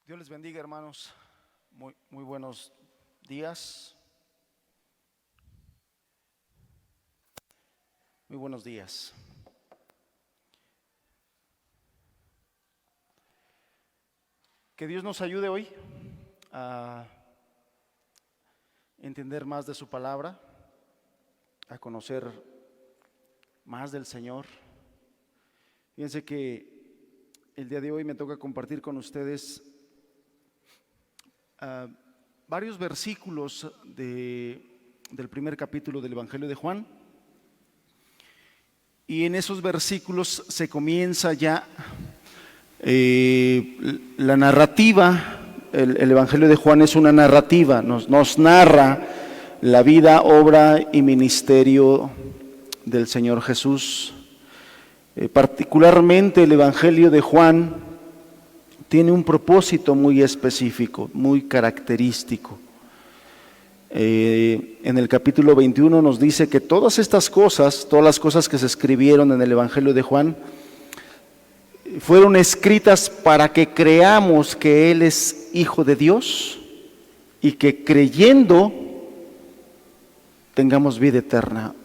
Dios les bendiga, hermanos. Muy buenos días. Muy buenos días. Que Dios nos ayude hoy a entender más de su palabra, a conocer más del Señor. Fíjense que el día de hoy me toca compartir con ustedes varios versículos del primer capítulo del Evangelio de Juan. Y en esos versículos se comienza ya la narrativa. El Evangelio de Juan es una narrativa, nos narra la vida, obra y ministerio del Señor Jesús. Particularmente el Evangelio de Juan tiene un propósito muy específico, muy característico. En el capítulo 21 nos dice que todas las cosas que se escribieron en el Evangelio de Juan, fueron escritas para que creamos que Él es Hijo de Dios y que creyendo tengamos vida eterna.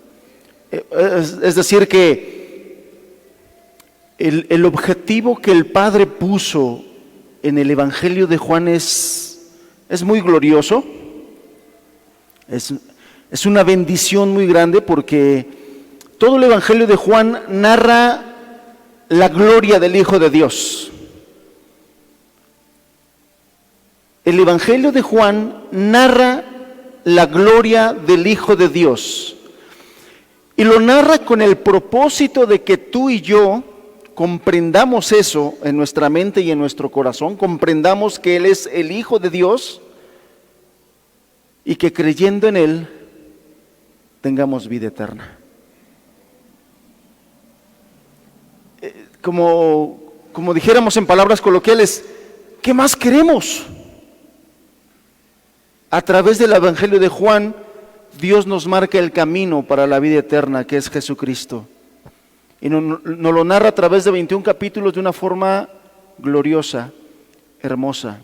Es decir que el objetivo que el Padre puso en el Evangelio de Juan es muy glorioso, es una bendición muy grande, porque todo el Evangelio de Juan narra la gloria del Hijo de Dios. El Evangelio de Juan narra la gloria del Hijo de Dios, y lo narra con el propósito de que tú y yo comprendamos eso en nuestra mente y en nuestro corazón, comprendamos que Él es el Hijo de Dios y que creyendo en Él tengamos vida eterna. Como dijéramos en palabras coloquiales, ¿qué más queremos? A través del Evangelio de Juan, Dios nos marca el camino para la vida eterna, que es Jesucristo. Y nos lo narra a través de 21 capítulos de una forma gloriosa, hermosa.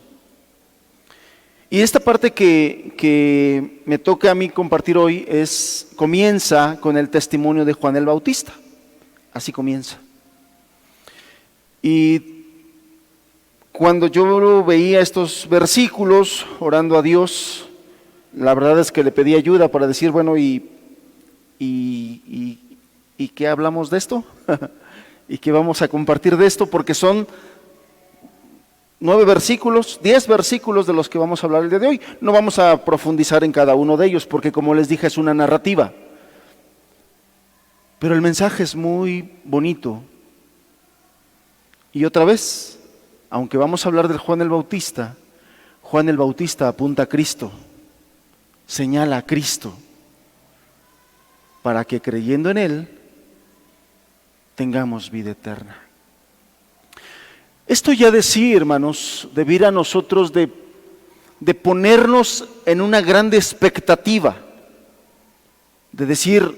Y esta parte que me toca a mí compartir hoy comienza con el testimonio de Juan el Bautista. Así comienza. Y cuando yo veía estos versículos, orando a Dios, la verdad es que le pedí ayuda para decir, bueno, ¿y qué hablamos de esto? ¿Y qué vamos a compartir de esto? Porque son 10 versículos de los que vamos a hablar el día de hoy. No vamos a profundizar en cada uno de ellos, porque como les dije, es una narrativa. Pero el mensaje es muy bonito. Y otra vez, aunque vamos a hablar del Juan el Bautista apunta a Cristo, señala a Cristo, para que creyendo en Él tengamos vida eterna. Esto ya de sí, hermanos, debiera a nosotros de ponernos en una grande expectativa, de decir,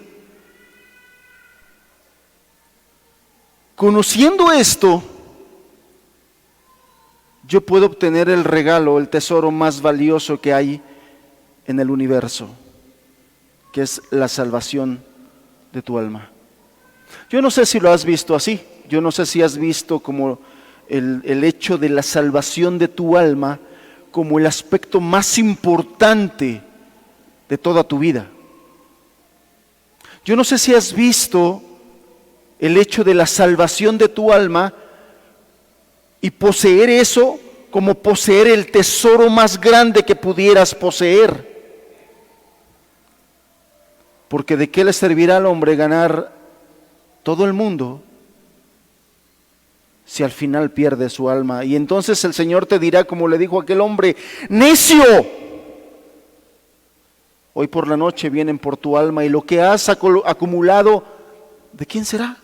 conociendo esto, yo puedo obtener el regalo, el tesoro más valioso que hay en el universo, que es la salvación de tu alma. Yo no sé si lo has visto así, yo no sé si has visto como el hecho de la salvación de tu alma como el aspecto más importante de toda tu vida. Yo no sé si has visto el hecho de la salvación de tu alma y poseer eso como poseer el tesoro más grande que pudieras poseer. Porque ¿de qué le servirá al hombre ganar todo el mundo si al final pierde su alma? Y entonces el Señor te dirá, como le dijo a aquel hombre: necio, hoy por la noche vienen por tu alma, y lo que has acumulado, ¿de quién será?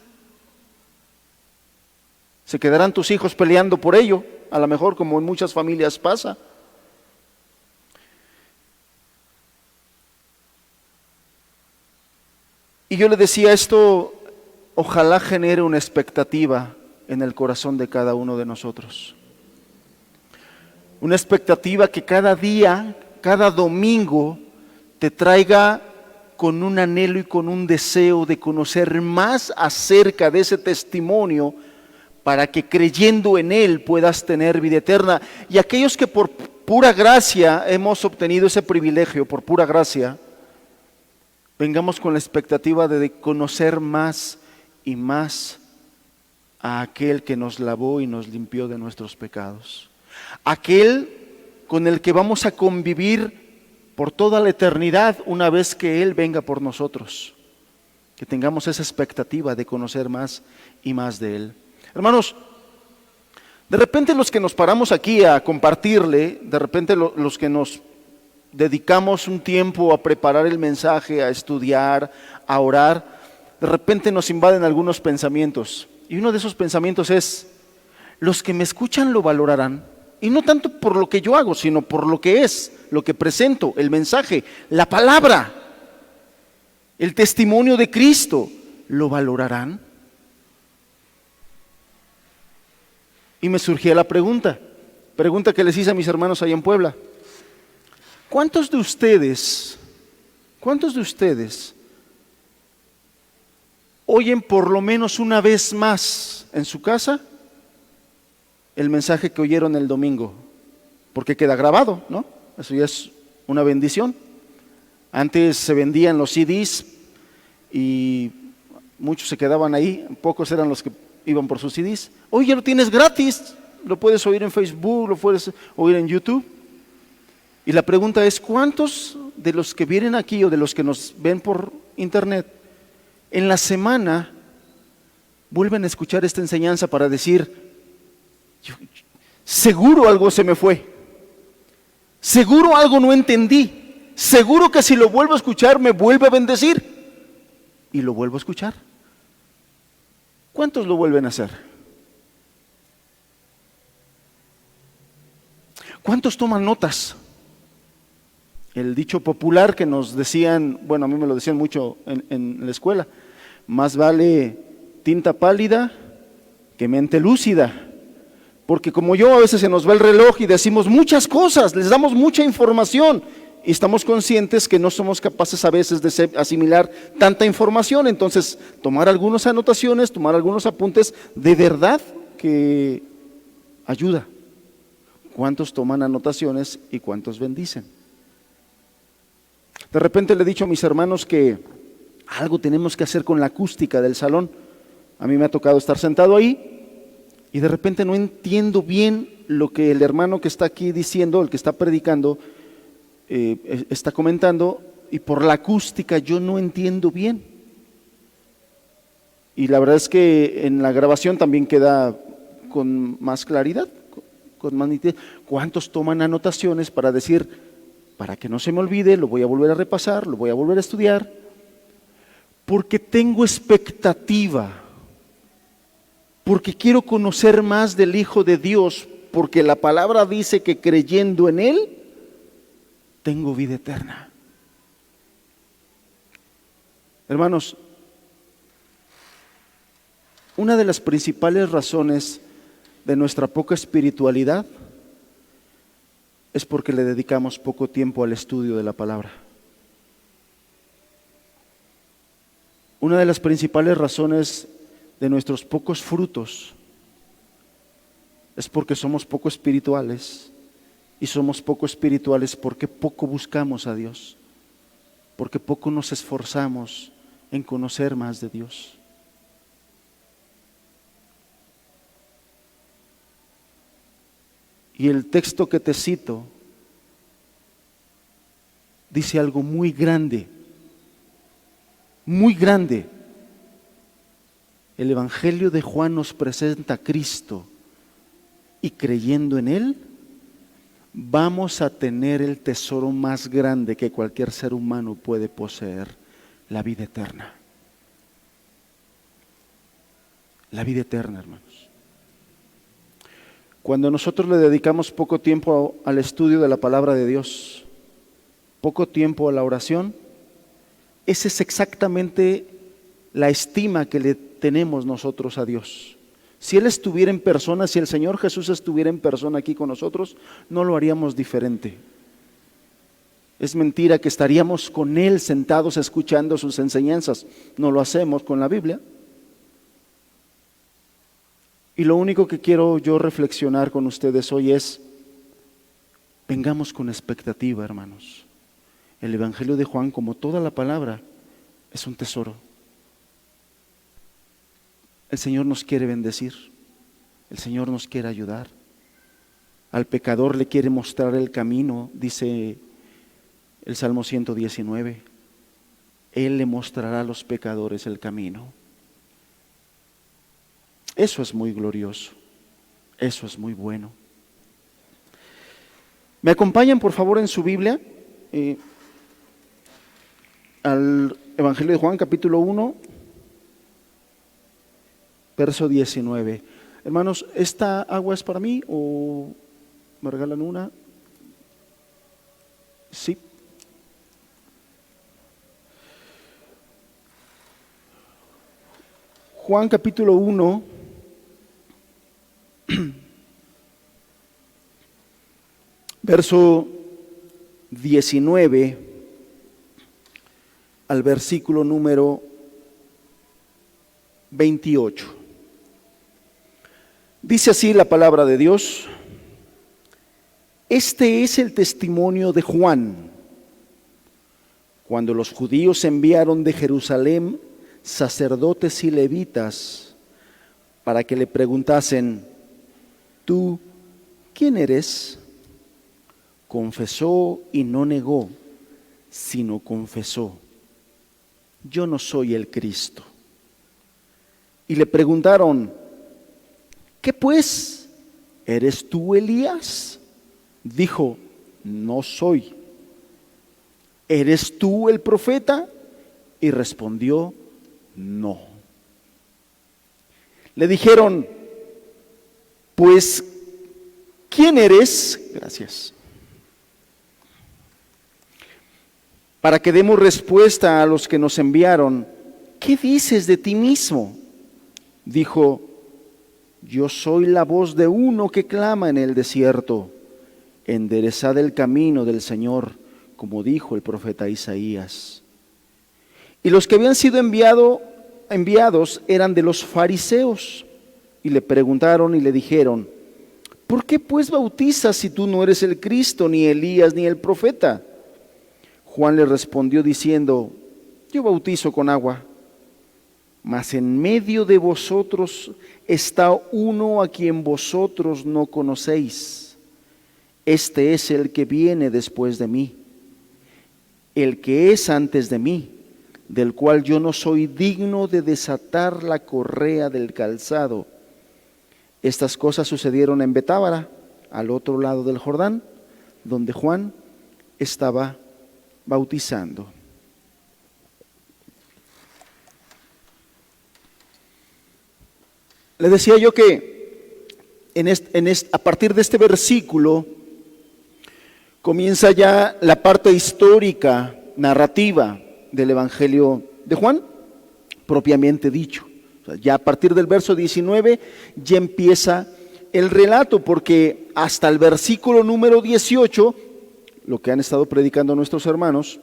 Se quedarán tus hijos peleando por ello, a lo mejor, como en muchas familias pasa. Y yo le decía, esto ojalá genere una expectativa en el corazón de cada uno de nosotros. Una expectativa que cada día, cada domingo, te traiga con un anhelo y con un deseo de conocer más acerca de ese testimonio, para que creyendo en Él puedas tener vida eterna. Y aquellos que por pura gracia hemos obtenido ese privilegio, por pura gracia, vengamos con la expectativa de conocer más y más a aquel que nos lavó y nos limpió de nuestros pecados. Aquel con el que vamos a convivir por toda la eternidad una vez que Él venga por nosotros. Que tengamos esa expectativa de conocer más y más de Él. Hermanos, de repente los que nos paramos aquí a compartirle, de repente los que nos dedicamos un tiempo a preparar el mensaje, a estudiar, a orar, de repente nos invaden algunos pensamientos. Y uno de esos pensamientos es: los que me escuchan lo valorarán. Y no tanto por lo que yo hago, sino por lo que es, lo que presento, el mensaje, la palabra, el testimonio de Cristo, ¿lo valorarán? Y me surgía la pregunta que les hice a mis hermanos allá en Puebla. ¿Cuántos de ustedes oyen por lo menos una vez más en su casa el mensaje que oyeron el domingo? Porque queda grabado, ¿no? Eso ya es una bendición. Antes se vendían los CDs y muchos se quedaban ahí, pocos eran los que iban por sus CDs. Hoy ya lo tienes gratis, lo puedes oír en Facebook, lo puedes oír en YouTube. Y la pregunta es: ¿cuántos de los que vienen aquí o de los que nos ven por internet en la semana vuelven a escuchar esta enseñanza para decir: seguro algo se me fue, seguro algo no entendí, seguro que si lo vuelvo a escuchar me vuelve a bendecir? Y lo vuelvo a escuchar. ¿Cuántos lo vuelven a hacer? ¿Cuántos toman notas? El dicho popular que nos decían, bueno, a mí me lo decían mucho en la escuela: más vale tinta pálida que mente lúcida. Porque como yo, a veces se nos va el reloj y decimos muchas cosas, les damos mucha información y estamos conscientes que no somos capaces a veces de asimilar tanta información. Entonces, tomar algunas anotaciones, tomar algunos apuntes, de verdad que ayuda. ¿Cuántos toman anotaciones y cuántos bendicen? De repente le he dicho a mis hermanos que algo tenemos que hacer con la acústica del salón. A mí me ha tocado estar sentado ahí y de repente no entiendo bien lo que el hermano que está aquí diciendo, el que está predicando, está comentando, y por la acústica yo no entiendo bien. Y la verdad es que en la grabación también queda con más claridad, con más nitidez. ¿Cuántos toman anotaciones para decir, para que no se me olvide, lo voy a volver a repasar, lo voy a volver a estudiar? Porque tengo expectativa, porque quiero conocer más del Hijo de Dios, porque la palabra dice que creyendo en Él, tengo vida eterna. Hermanos, una de las principales razones de nuestra poca espiritualidad es porque le dedicamos poco tiempo al estudio de la palabra. Una de las principales razones de nuestros pocos frutos es porque somos poco espirituales, y somos poco espirituales porque poco buscamos a Dios, porque poco nos esforzamos en conocer más de Dios. Y el texto que te cito dice algo muy grande, muy grande. El Evangelio de Juan nos presenta a Cristo, y creyendo en Él vamos a tener el tesoro más grande que cualquier ser humano puede poseer: la vida eterna. La vida eterna, hermanos. Cuando nosotros le dedicamos poco tiempo al estudio de la palabra de Dios, poco tiempo a la oración, esa es exactamente la estima que le tenemos nosotros a Dios. Si Él estuviera en persona, si el Señor Jesús estuviera en persona aquí con nosotros, no lo haríamos diferente. Es mentira que estaríamos con Él sentados escuchando sus enseñanzas. No lo hacemos con la Biblia. Y lo único que quiero yo reflexionar con ustedes hoy es, vengamos con expectativa, hermanos. El Evangelio de Juan, como toda la palabra, es un tesoro. El Señor nos quiere bendecir, el Señor nos quiere ayudar. Al pecador le quiere mostrar el camino, dice el Salmo 119. Él le mostrará a los pecadores el camino. Eso es muy glorioso, eso es muy bueno. ¿Me acompañan por favor en su Biblia? Al Evangelio de Juan, capítulo 1, verso 19. Hermanos, ¿esta agua es para mí o me regalan una? Sí. Juan capítulo 1, verso 19 al versículo número 28. Dice así la palabra de Dios: este es el testimonio de Juan, cuando los judíos enviaron de Jerusalén sacerdotes y levitas para que le preguntasen: ¿tú quién eres? Confesó y no negó, sino confesó: yo no soy el Cristo. Y le preguntaron: ¿qué pues? ¿Eres tú Elías? Dijo: no soy. ¿Eres tú el profeta? Y respondió: no. Le dijeron: pues, ¿quién eres? Gracias. Para que demos respuesta a los que nos enviaron. ¿Qué dices de ti mismo? Dijo: yo soy la voz de uno que clama en el desierto, enderezad el camino del Señor, como dijo el profeta Isaías. Y los que habían sido enviados eran de los fariseos, y le preguntaron y le dijeron: ¿por qué pues bautizas si tú no eres el Cristo, ni Elías, ni el profeta? Juan le respondió diciendo: yo bautizo con agua, mas en medio de vosotros está uno a quien vosotros no conocéis. Este es el que viene después de mí, el que es antes de mí, del cual yo no soy digno de desatar la correa del calzado. Estas cosas sucedieron en Betábara, al otro lado del Jordán, donde Juan estaba bautizando. Le decía yo que a partir de este versículo comienza ya la parte histórica, narrativa del Evangelio de Juan, propiamente dicho. O sea, ya a partir del verso 19 ya empieza el relato, porque hasta el versículo número 18, lo que han estado predicando nuestros hermanos,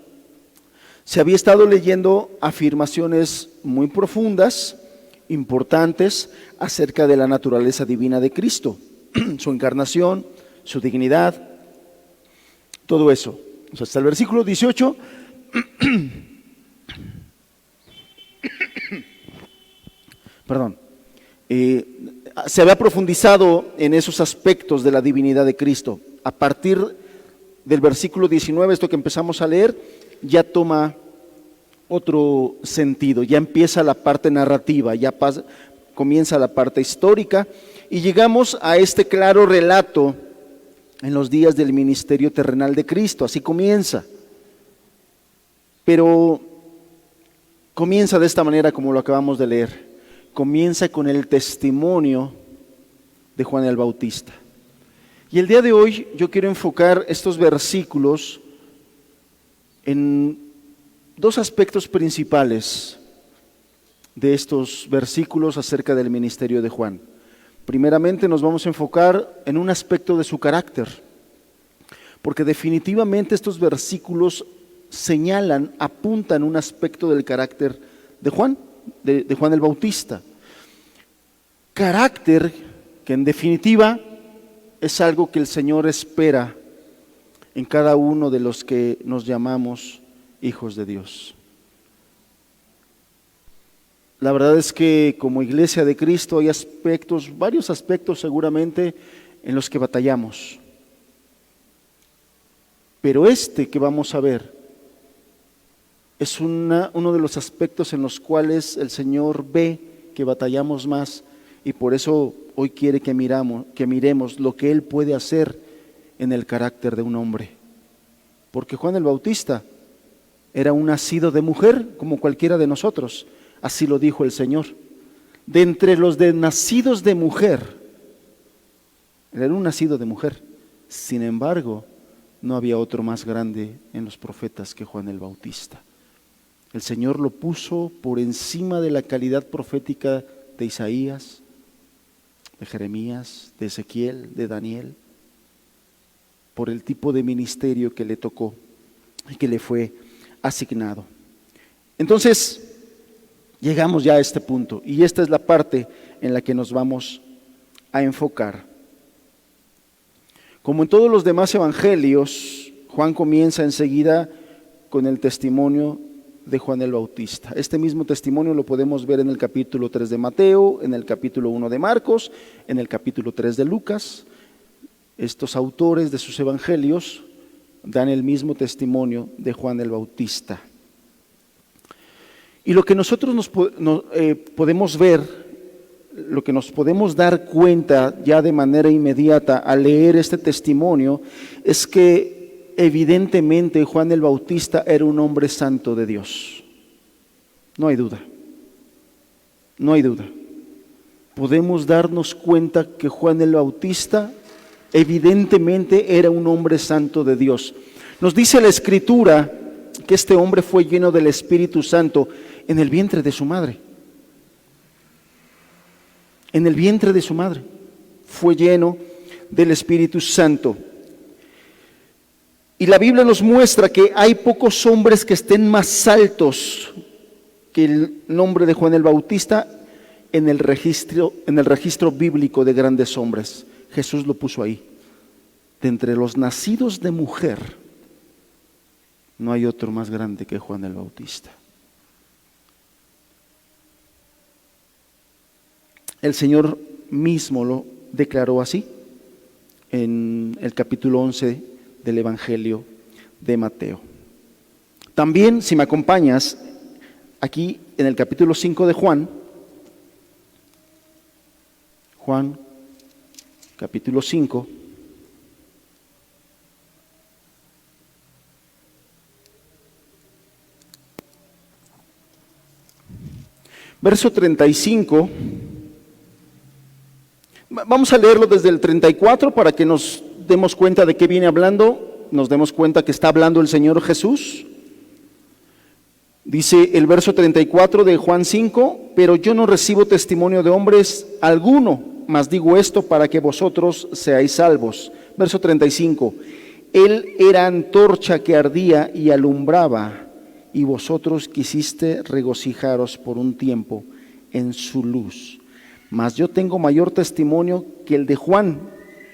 se había estado leyendo afirmaciones muy profundas, importantes, acerca de la naturaleza divina de Cristo, su encarnación, su dignidad, todo eso. O sea, hasta el versículo 18, perdón, se había profundizado en esos aspectos de la divinidad de Cristo. A partir del versículo 19, esto que empezamos a leer, ya toma otro sentido, ya empieza la parte narrativa, ya comienza la parte histórica y llegamos a este claro relato en los días del ministerio terrenal de Cristo. Así comienza, pero comienza de esta manera como lo acabamos de leer. Comienza con el testimonio de Juan el Bautista. Y el día de hoy yo quiero enfocar estos versículos en dos aspectos principales de estos versículos acerca del ministerio de Juan. Primeramente nos vamos a enfocar en un aspecto de su carácter, porque definitivamente estos versículos señalan, apuntan un aspecto del carácter de Juan, de Juan el Bautista. Carácter que en definitiva es algo que el Señor espera en cada uno de los que nos llamamos hijos de Dios. La verdad es que como iglesia de Cristo hay aspectos, varios aspectos seguramente en los que batallamos. Pero este que vamos a ver es uno de los aspectos en los cuales el Señor ve que batallamos más y por eso hoy quiere que miremos lo que Él puede hacer en el carácter de un hombre. Porque Juan el Bautista era un nacido de mujer como cualquiera de nosotros. Así lo dijo el Señor. De entre los nacidos de mujer, él era un nacido de mujer. Sin embargo, no había otro más grande en los profetas que Juan el Bautista. El Señor lo puso por encima de la calidad profética de Isaías, de Jeremías, de Ezequiel, de Daniel, por el tipo de ministerio que le tocó y que le fue asignado. Entonces, llegamos ya a este punto y esta es la parte en la que nos vamos a enfocar. Como en todos los demás evangelios, Juan comienza enseguida con el testimonio de Juan el Bautista. Este mismo testimonio lo podemos ver en el capítulo 3 de Mateo, en el capítulo 1 de Marcos, en el capítulo 3 de Lucas. Estos autores de sus evangelios dan el mismo testimonio de Juan el Bautista. Y lo que nosotros podemos ver, lo que nos podemos dar cuenta ya de manera inmediata al leer este testimonio, es que evidentemente Juan el Bautista era un hombre santo de Dios. No hay duda. No hay duda. Podemos darnos cuenta que Juan el Bautista evidentemente era un hombre santo de Dios. Nos dice la Escritura que este hombre fue lleno del Espíritu Santo en el vientre de su madre. En el vientre de su madre fue lleno del Espíritu Santo. Y la Biblia nos muestra que hay pocos hombres que estén más altos que el nombre de Juan el Bautista en el registro bíblico de grandes hombres. Jesús lo puso ahí. De entre los nacidos de mujer, no hay otro más grande que Juan el Bautista. El Señor mismo lo declaró así en el capítulo 11 del Evangelio de Mateo. También, si me acompañas, aquí en el capítulo 5 de Juan, capítulo 5, verso 35. Vamos a leerlo desde el 34 para que nos demos cuenta de qué viene hablando, nos demos cuenta que está hablando el Señor Jesús. Dice el verso 34 de Juan 5, pero yo no recibo testimonio de hombres alguno, mas digo esto para que vosotros seáis salvos. Verso 35, Él era antorcha que ardía y alumbraba, y vosotros quisiste regocijaros por un tiempo en su luz. Mas yo tengo mayor testimonio que el de Juan,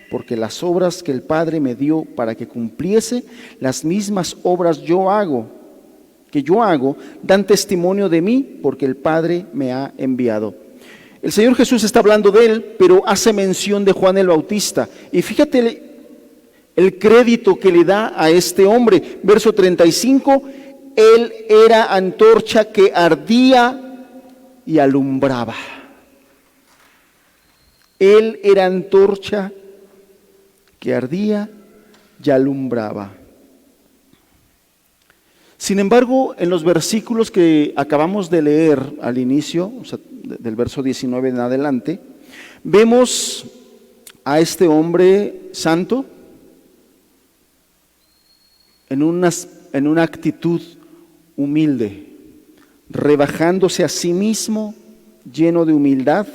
porque las obras que el Padre me dio para que cumpliese, las mismas obras que yo hago, dan testimonio de mí, porque el Padre me ha enviado. El Señor Jesús está hablando de él, pero hace mención de Juan el Bautista. Y fíjate el crédito que le da a este hombre. Verso 35, Él era antorcha que ardía y alumbraba. Él era antorcha que ardía y alumbraba. Sin embargo, en los versículos que acabamos de leer al inicio, o sea, del verso 19 en adelante, vemos a este hombre santo en una actitud humilde, rebajándose a sí mismo, lleno de humildad,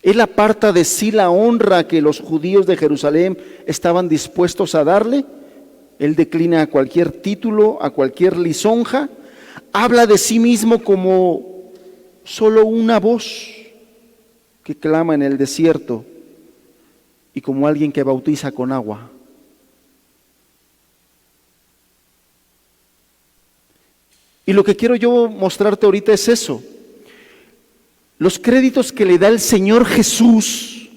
Él aparta de sí la honra que los judíos de Jerusalén estaban dispuestos a darle. Él declina a cualquier título, a cualquier lisonja. Habla de sí mismo como solo una voz que clama en el desierto y como alguien que bautiza con agua. Y lo que quiero yo mostrarte ahorita es eso. Los créditos que le da el Señor Jesús,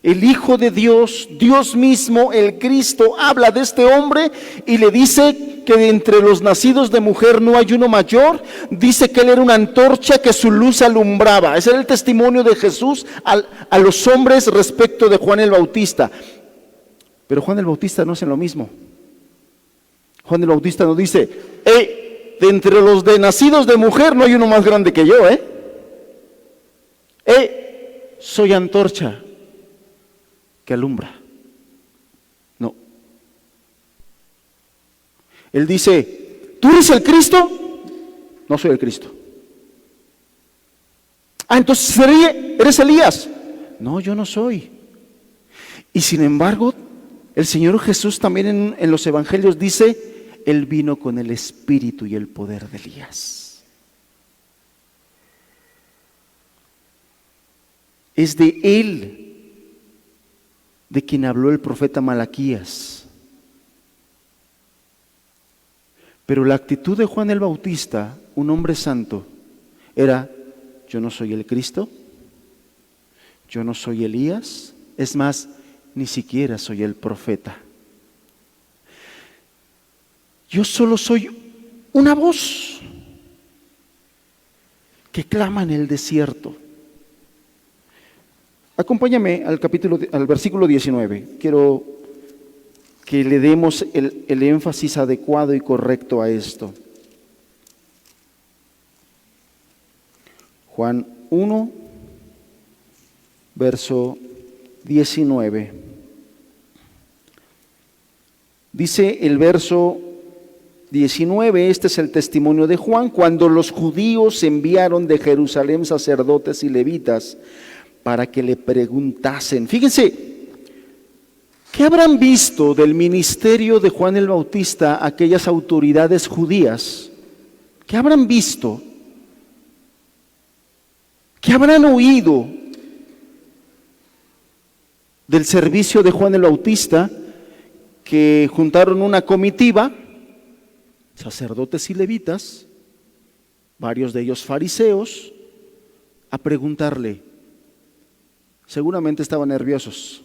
el Hijo de Dios, Dios mismo, el Cristo, habla de este hombre y le dice que de entre los nacidos de mujer no hay uno mayor. Dice que él era una antorcha que su luz alumbraba. Ese era el testimonio de Jesús a los hombres respecto de Juan el Bautista. Pero Juan el Bautista no hace lo mismo. Juan el Bautista nos dice, de entre los de nacidos de mujer no hay uno más grande que yo, soy antorcha que alumbra. No. Él dice, ¿tú eres el Cristo? No soy el Cristo. Entonces ¿eres Elías? No, yo no soy. Y sin embargo, el Señor Jesús también en los evangelios dice, Él vino con el espíritu y el poder de Elías. Es de Él de quien habló el profeta Malaquías. Pero la actitud de Juan el Bautista, un hombre santo, era, yo no soy el Cristo, yo no soy Elías, es más, ni siquiera soy el profeta. Yo solo soy una voz que clama en el desierto. Acompáñame al versículo 19. Quiero que le demos el énfasis adecuado y correcto a esto. Juan 1, verso 19. Dice el verso 19, este es el testimonio de Juan, cuando los judíos enviaron de Jerusalén sacerdotes y levitas para que le preguntasen. Fíjense, ¿qué habrán visto del ministerio de Juan el Bautista aquellas autoridades judías? ¿Qué habrán visto? ¿Qué habrán oído del servicio de Juan el Bautista? Que juntaron una comitiva, sacerdotes y levitas, varios de ellos fariseos, a preguntarle. Seguramente estaban nerviosos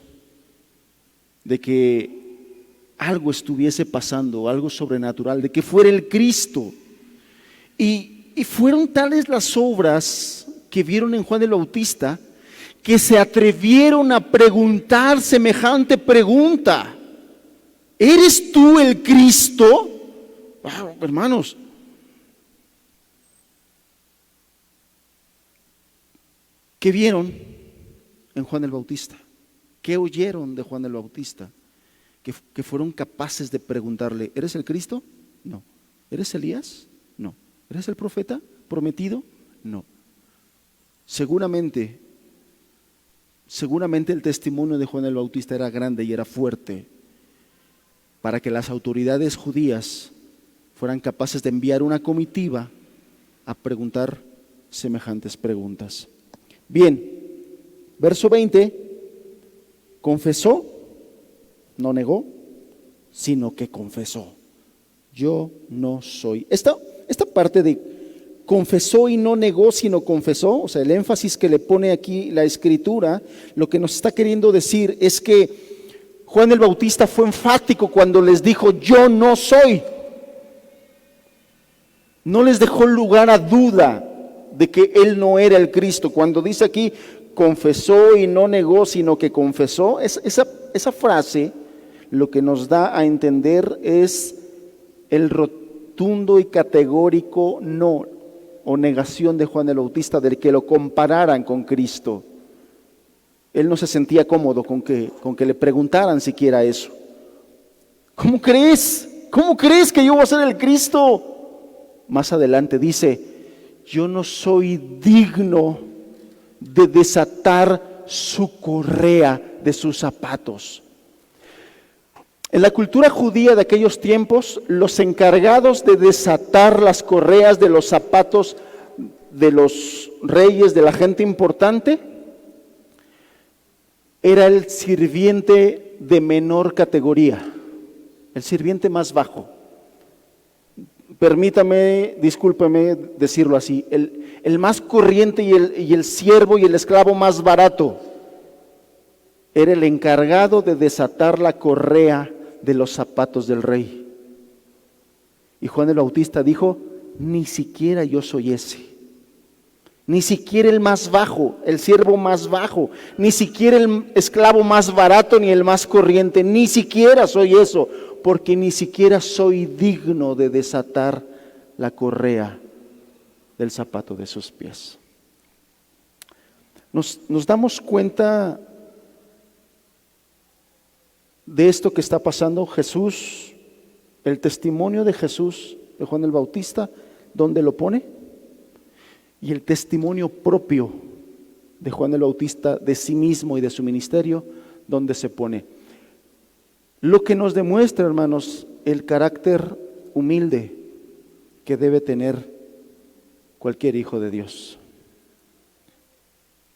de que algo estuviese pasando, algo sobrenatural, de que fuera el Cristo. Y fueron tales las obras que vieron en Juan el Bautista que se atrevieron a preguntar semejante pregunta. ¿Eres tú el Cristo? Wow, hermanos, ¿qué vieron en Juan el Bautista? ¿Qué oyeron de Juan el Bautista? Que fueron capaces de preguntarle, ¿eres el Cristo? No. ¿Eres Elías? No. ¿Eres el profeta prometido? No. Seguramente el testimonio de Juan el Bautista era grande y era fuerte para que las autoridades judías fueran capaces de enviar una comitiva a preguntar semejantes preguntas. Bien, verso 20, confesó, no negó, sino que confesó. Yo no soy. Esta parte de confesó y no negó, sino confesó, o sea, el énfasis que le pone aquí la Escritura, lo que nos está queriendo decir es que Juan el Bautista fue enfático cuando les dijo, yo no soy. No les dejó lugar a duda de que él no era el Cristo. Cuando dice aquí, confesó y no negó, sino que confesó, esa frase lo que nos da a entender es el rotundo y categórico no o negación de Juan el Bautista del que lo compararan con Cristo. Él no se sentía cómodo con que le preguntaran siquiera eso. ¿Cómo crees? ¿Cómo crees que yo voy a ser el Cristo? Más adelante dice, yo no soy digno de desatar su correa de sus zapatos. En la cultura judía de aquellos tiempos, los encargados de desatar las correas de los zapatos de los reyes, de la gente importante, era el sirviente de menor categoría, el sirviente más bajo. Permítame, discúlpeme decirlo así, el más corriente y el siervo y el esclavo más barato era el encargado de desatar la correa de los zapatos del rey. Y Juan el Bautista dijo: ni siquiera yo soy ese, ni siquiera el más bajo, el siervo más bajo, ni siquiera el esclavo más barato ni el más corriente, ni siquiera soy eso, porque ni siquiera soy digno de desatar la correa del zapato de sus pies. Nos damos cuenta de esto que está pasando. Jesús, el testimonio de Jesús, de Juan el Bautista, ¿dónde lo pone? Y el testimonio propio de Juan el Bautista de sí mismo y de su ministerio, ¿dónde se pone? Lo que nos demuestra, hermanos, el carácter humilde que debe tener cualquier hijo de Dios,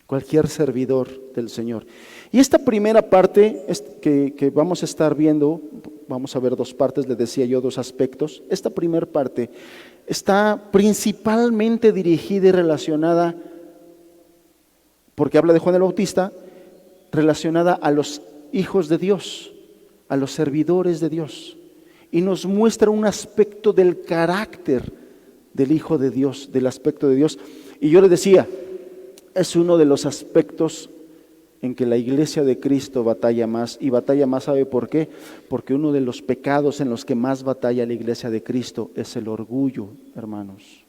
cualquier servidor del Señor. Y esta primera parte que vamos a estar viendo, vamos a ver dos partes, les decía yo, dos aspectos. Esta primera parte está principalmente dirigida y relacionada, porque habla de Juan el Bautista, relacionada a los hijos de Dios, a los servidores de Dios, y nos muestra un aspecto del carácter del Hijo de Dios, del aspecto de Dios. Y yo les decía, es uno de los aspectos en que la iglesia de Cristo batalla más, y batalla más, ¿sabe por qué? Porque uno de los pecados en los que más batalla la iglesia de Cristo es el orgullo, hermanos.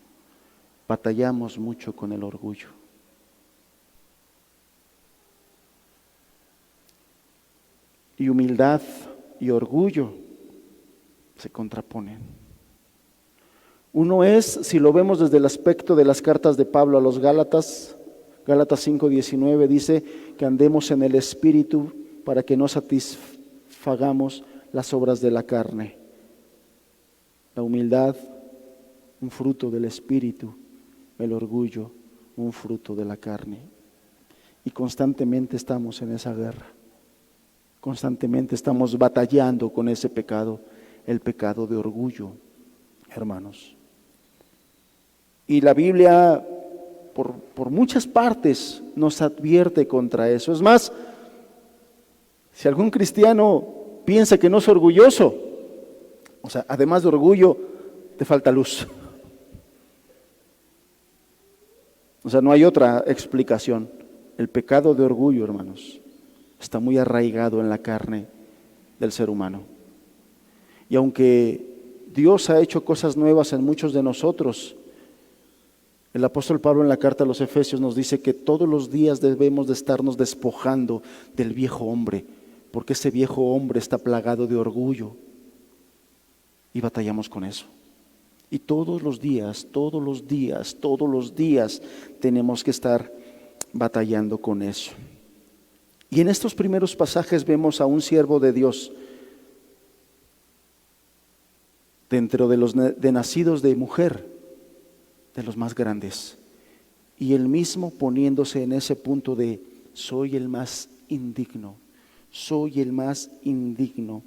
Batallamos mucho con el orgullo. Y humildad y orgullo se contraponen. Uno es, si lo vemos desde el aspecto de las cartas de Pablo a los Gálatas, Gálatas 5:19 dice que andemos en el Espíritu para que no satisfagamos las obras de la carne. La humildad, un fruto del Espíritu; el orgullo, un fruto de la carne. Y constantemente estamos en esa guerra. Constantemente estamos batallando con ese pecado, el pecado de orgullo, hermanos. Y la Biblia, por muchas partes, nos advierte contra eso. Es más, si algún cristiano piensa que no es orgulloso, o sea, además de orgullo, te falta luz. O sea, no hay otra explicación. El pecado de orgullo, hermanos, está muy arraigado en la carne del ser humano. Y aunque Dios ha hecho cosas nuevas en muchos de nosotros, el apóstol Pablo en la carta a los Efesios nos dice que todos los días debemos de estarnos despojando del viejo hombre, porque ese viejo hombre está plagado de orgullo y batallamos con eso. Y todos los días tenemos que estar batallando con eso. Y en estos primeros pasajes vemos a un siervo de Dios, dentro de los de nacidos de mujer, de los más grandes, y él mismo poniéndose en ese punto de soy el más indigno, soy el más indigno.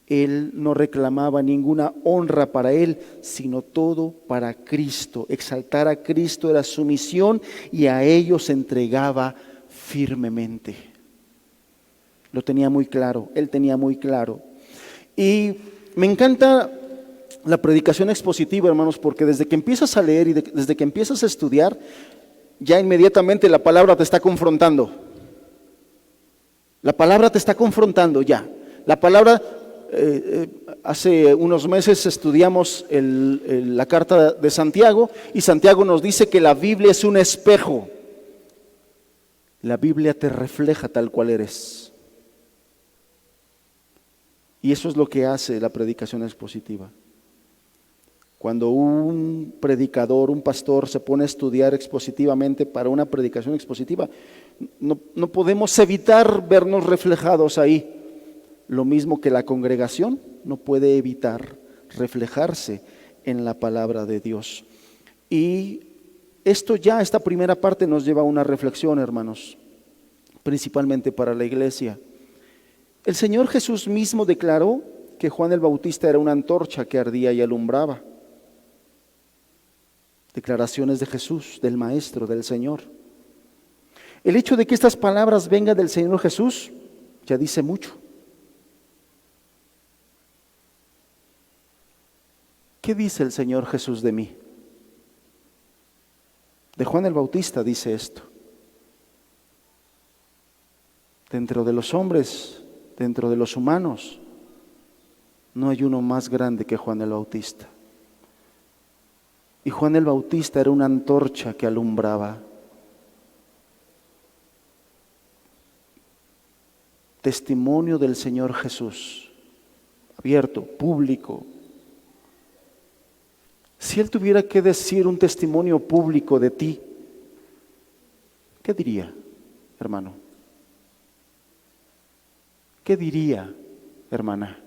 Él no reclamaba ninguna honra para él, sino todo para Cristo. Exaltar a Cristo era su misión y a ellos se entregaba firmemente. Lo tenía muy claro, él tenía muy claro. Y me encanta la predicación expositiva, hermanos, porque desde que empiezas a leer y desde que empiezas a estudiar, ya inmediatamente la palabra te está confrontando. La palabra te está confrontando ya. La palabra, hace unos meses estudiamos la carta de Santiago, y Santiago nos dice que la Biblia es un espejo. La Biblia te refleja tal cual eres. Y eso es lo que hace la predicación expositiva. Cuando un predicador, un pastor se pone a estudiar expositivamente para una predicación expositiva, No podemos evitar vernos reflejados ahí. Lo mismo que la congregación no puede evitar reflejarse en la palabra de Dios. Y esta primera parte nos lleva a una reflexión, hermanos, principalmente para la iglesia. El Señor Jesús mismo declaró que Juan el Bautista era una antorcha que ardía y alumbraba. Declaraciones de Jesús, del Maestro, del Señor. El hecho de que estas palabras vengan del Señor Jesús ya dice mucho. ¿Qué dice el Señor Jesús de mí? De Juan el Bautista dice esto: dentro de los hombres, dentro de los humanos, no hay uno más grande que Juan el Bautista. Y Juan el Bautista era una antorcha que alumbraba. Testimonio del Señor Jesús, abierto, público. Si Él tuviera que decir un testimonio público de ti, ¿qué diría, hermano? ¿Qué diría, hermana?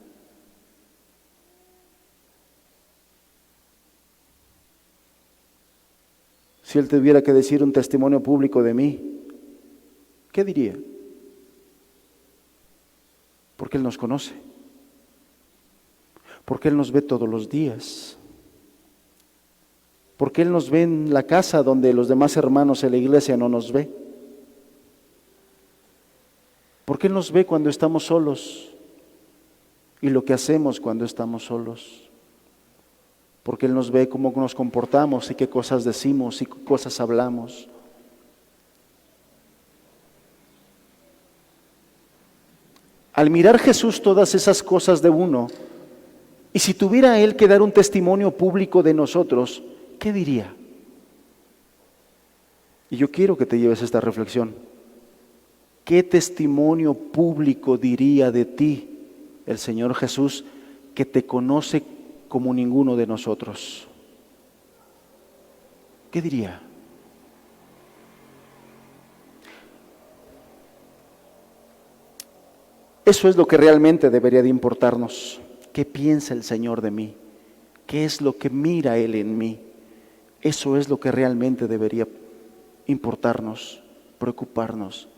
Si Él tuviera que decir un testimonio público de mí, ¿qué diría? Porque Él nos conoce, porque Él nos ve todos los días, porque Él nos ve en la casa donde los demás hermanos en la iglesia no nos ve, porque Él nos ve cuando estamos solos y lo que hacemos cuando estamos solos, porque Él nos ve cómo nos comportamos y qué cosas decimos y qué cosas hablamos. Al mirar Jesús todas esas cosas de uno, y si tuviera Él que dar un testimonio público de nosotros, ¿qué diría? Y yo quiero que te lleves esta reflexión. ¿Qué testimonio público diría de ti el Señor Jesús, que te conoce como ninguno de nosotros? ¿Qué diría? Eso es lo que realmente debería de importarnos. ¿Qué piensa el Señor de mí? ¿Qué es lo que mira Él en mí? Eso es lo que realmente debería importarnos, preocuparnos.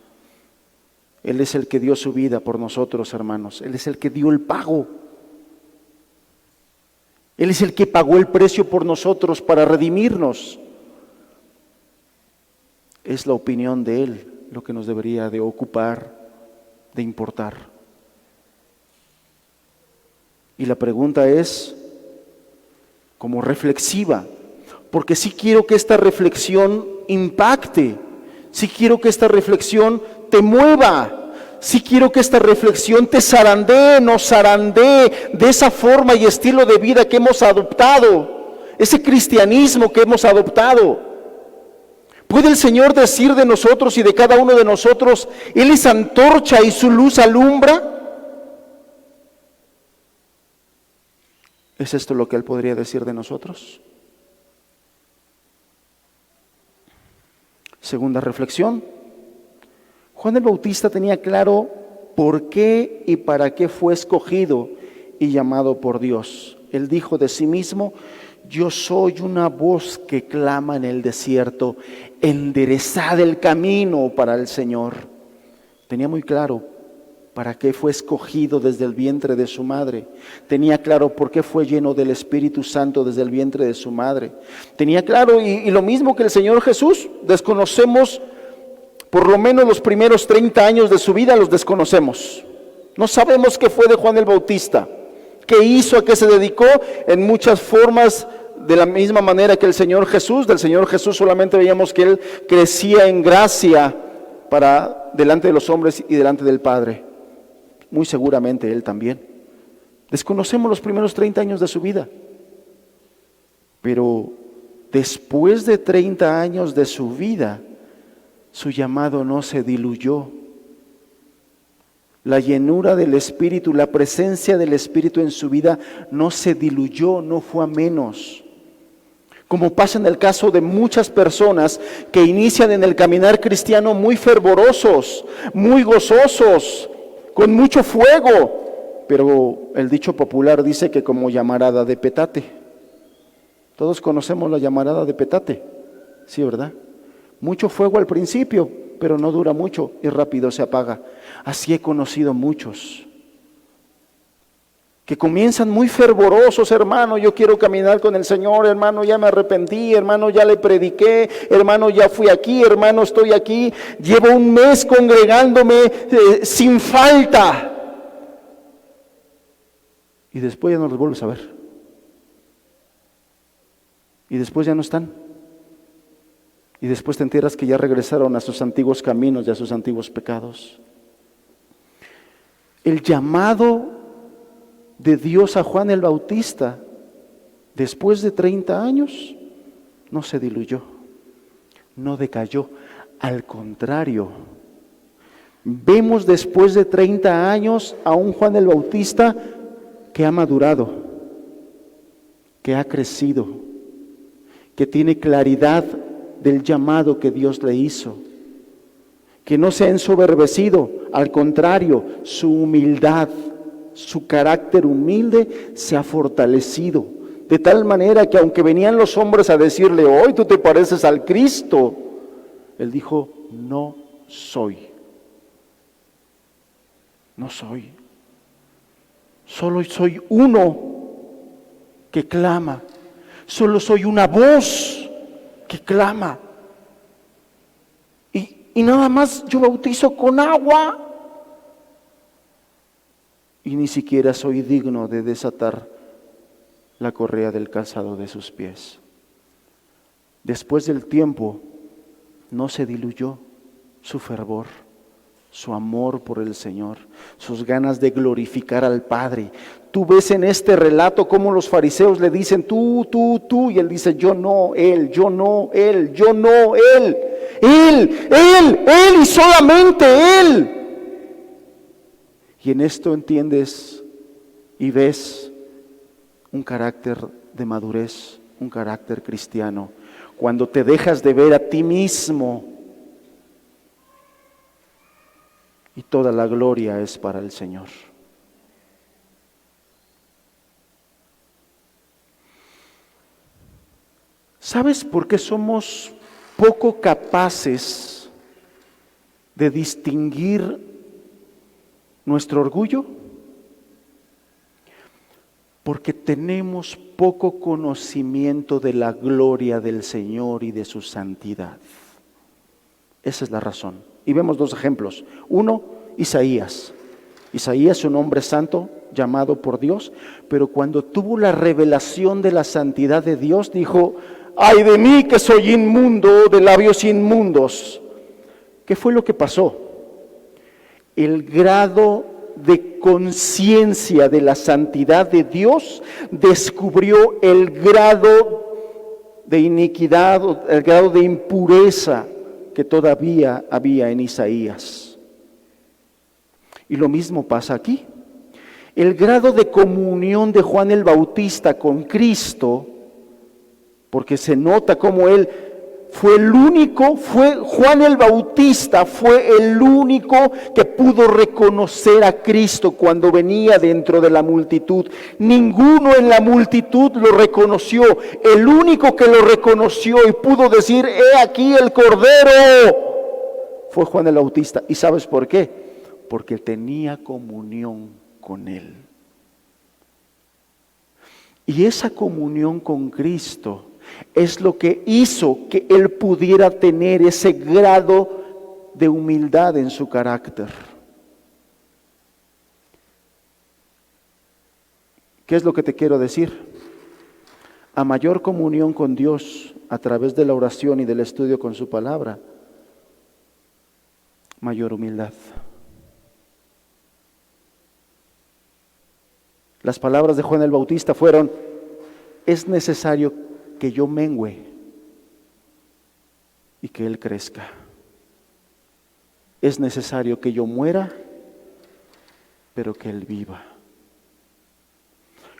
Él es el que dio su vida por nosotros, hermanos. Él es el que dio el pago. Él es el que pagó el precio por nosotros para redimirnos. Es la opinión de Él lo que nos debería de ocupar, de importar. Y la pregunta es, como reflexiva, porque sí quiero que esta reflexión impacte, sí quiero que esta reflexión te mueva, sí quiero que esta reflexión te zarandee, nos zarandee de esa forma y estilo de vida que hemos adoptado, ese cristianismo que hemos adoptado. ¿Puede el Señor decir de nosotros y de cada uno de nosotros, Él es antorcha y su luz alumbra? ¿Es esto lo que Él podría decir de nosotros? Segunda reflexión. Juan el Bautista tenía claro por qué y para qué fue escogido y llamado por Dios. Él dijo de sí mismo: yo soy una voz que clama en el desierto, enderezad el camino para el Señor. Tenía muy claro para qué fue escogido desde el vientre de su madre. Tenía claro por qué fue lleno del Espíritu Santo desde el vientre de su madre. Tenía claro, y lo mismo que el Señor Jesús, desconocemos por lo menos los primeros 30 años de su vida, los desconocemos. No sabemos qué fue de Juan el Bautista, qué hizo, a qué se dedicó, en muchas formas, de la misma manera que el Señor Jesús. Del Señor Jesús solamente veíamos que Él crecía en gracia para delante de los hombres y delante del Padre. Muy seguramente Él también. Desconocemos los primeros 30 años de su vida, pero después de 30 años de su vida, su llamado no se diluyó. La llenura del Espíritu, la presencia del Espíritu en su vida no se diluyó, no fue a menos. como pasa en el caso de muchas personas que inician en el caminar cristiano muy fervorosos, muy gozosos, con mucho fuego, pero el dicho popular dice que como llamarada de petate. Todos conocemos la llamarada de petate, ¿sí, verdad? Mucho fuego al principio, pero no dura mucho y rápido se apaga. Así he conocido muchos que comienzan muy fervorosos: hermano, yo quiero caminar con el Señor, hermano, ya me arrepentí, hermano, ya le prediqué, hermano, ya fui aquí, hermano, estoy aquí, llevo un mes congregándome sin falta. Y después ya no los vuelves a ver. Y después ya no están. Y después te enteras que ya regresaron a sus antiguos caminos y a sus antiguos pecados. El llamado de Dios a Juan el Bautista, después de 30 años, no se diluyó, no decayó. Al contrario, vemos después de 30 años a un Juan el Bautista que ha madurado, que ha crecido, que tiene claridad del llamado que Dios le hizo, que no se ha ensoberbecido, al contrario, su humildad, su carácter humilde se ha fortalecido, de tal manera que aunque venían los hombres a decirle: hoy tú te pareces al Cristo, él dijo: no soy, no soy, solo soy uno que clama, solo soy una voz que clama, y nada más yo bautizo con agua. Y ni siquiera soy digno de desatar la correa del calzado de sus pies. Después del tiempo, no se diluyó su fervor, su amor por el Señor, sus ganas de glorificar al Padre. Tú ves en este relato cómo los fariseos le dicen: tú, y él dice: yo no, él, yo no, él, yo no, él y solamente él. Y en esto entiendes y ves un carácter de madurez, un carácter cristiano, cuando te dejas de ver a ti mismo y toda la gloria es para el Señor. ¿Sabes por qué somos poco capaces de distinguir nuestro orgullo? Porque tenemos poco conocimiento de la gloria del Señor y de su santidad. Esa es la razón. Y vemos dos ejemplos. Uno, Isaías. Isaías, un hombre santo llamado por Dios, pero cuando tuvo la revelación de la santidad de Dios, dijo: ¡ay de mí que soy inmundo, de labios inmundos! ¿Qué fue lo que pasó? El grado de conciencia de la santidad de Dios descubrió el grado de iniquidad, el grado de impureza que todavía había en Isaías. Y lo mismo pasa aquí. El grado de comunión de Juan el Bautista con Cristo, porque se nota cómo él fue el único, Juan el Bautista fue el único que pudo reconocer a Cristo cuando venía dentro de la multitud. Ninguno en la multitud lo reconoció. El único que lo reconoció y pudo decir: he aquí el Cordero, fue Juan el Bautista. ¿Y sabes por qué? Porque tenía comunión con él. Y esa comunión con Cristo es lo que hizo que él pudiera tener ese grado de humildad en su carácter. ¿Qué es lo que te quiero decir? A mayor comunión con Dios a través de la oración y del estudio con su palabra, mayor humildad. Las palabras de Juan el Bautista fueron: es necesario que yo mengüe y que Él crezca. Es necesario que yo muera, pero que Él viva.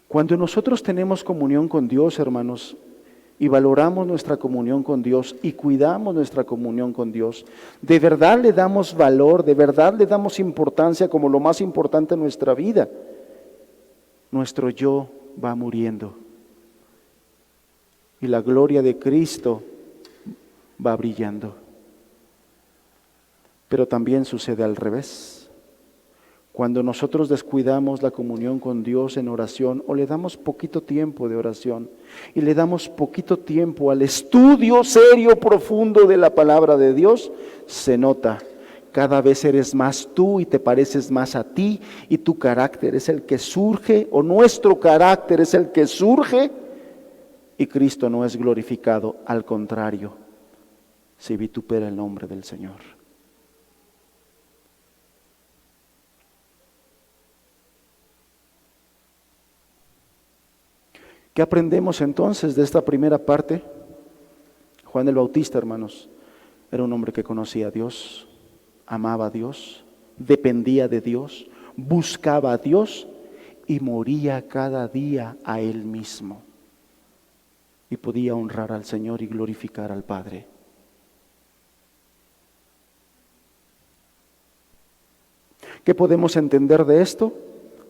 Cuando nosotros tenemos comunión con Dios, hermanos, y valoramos nuestra comunión con Dios y cuidamos nuestra comunión con Dios, de verdad le damos valor, de verdad le damos importancia como lo más importante en nuestra vida, nuestro yo va muriendo y la gloria de Cristo va brillando. Pero también sucede al revés. Cuando nosotros descuidamos la comunión con Dios en oración o le damos poquito tiempo de oración y le damos poquito tiempo al estudio serio, profundo de la palabra de Dios, se nota. Cada vez eres más tú y te pareces más a ti y tu carácter es el que surge, o nuestro carácter es el que surge y Cristo no es glorificado. Al contrario, se vitupera el nombre del Señor. ¿Qué aprendemos entonces de esta primera parte? Juan el Bautista, hermanos, era un hombre que conocía a Dios, amaba a Dios, dependía de Dios, buscaba a Dios y moría cada día a él mismo. Y podía honrar al Señor y glorificar al Padre. ¿Qué podemos entender de esto?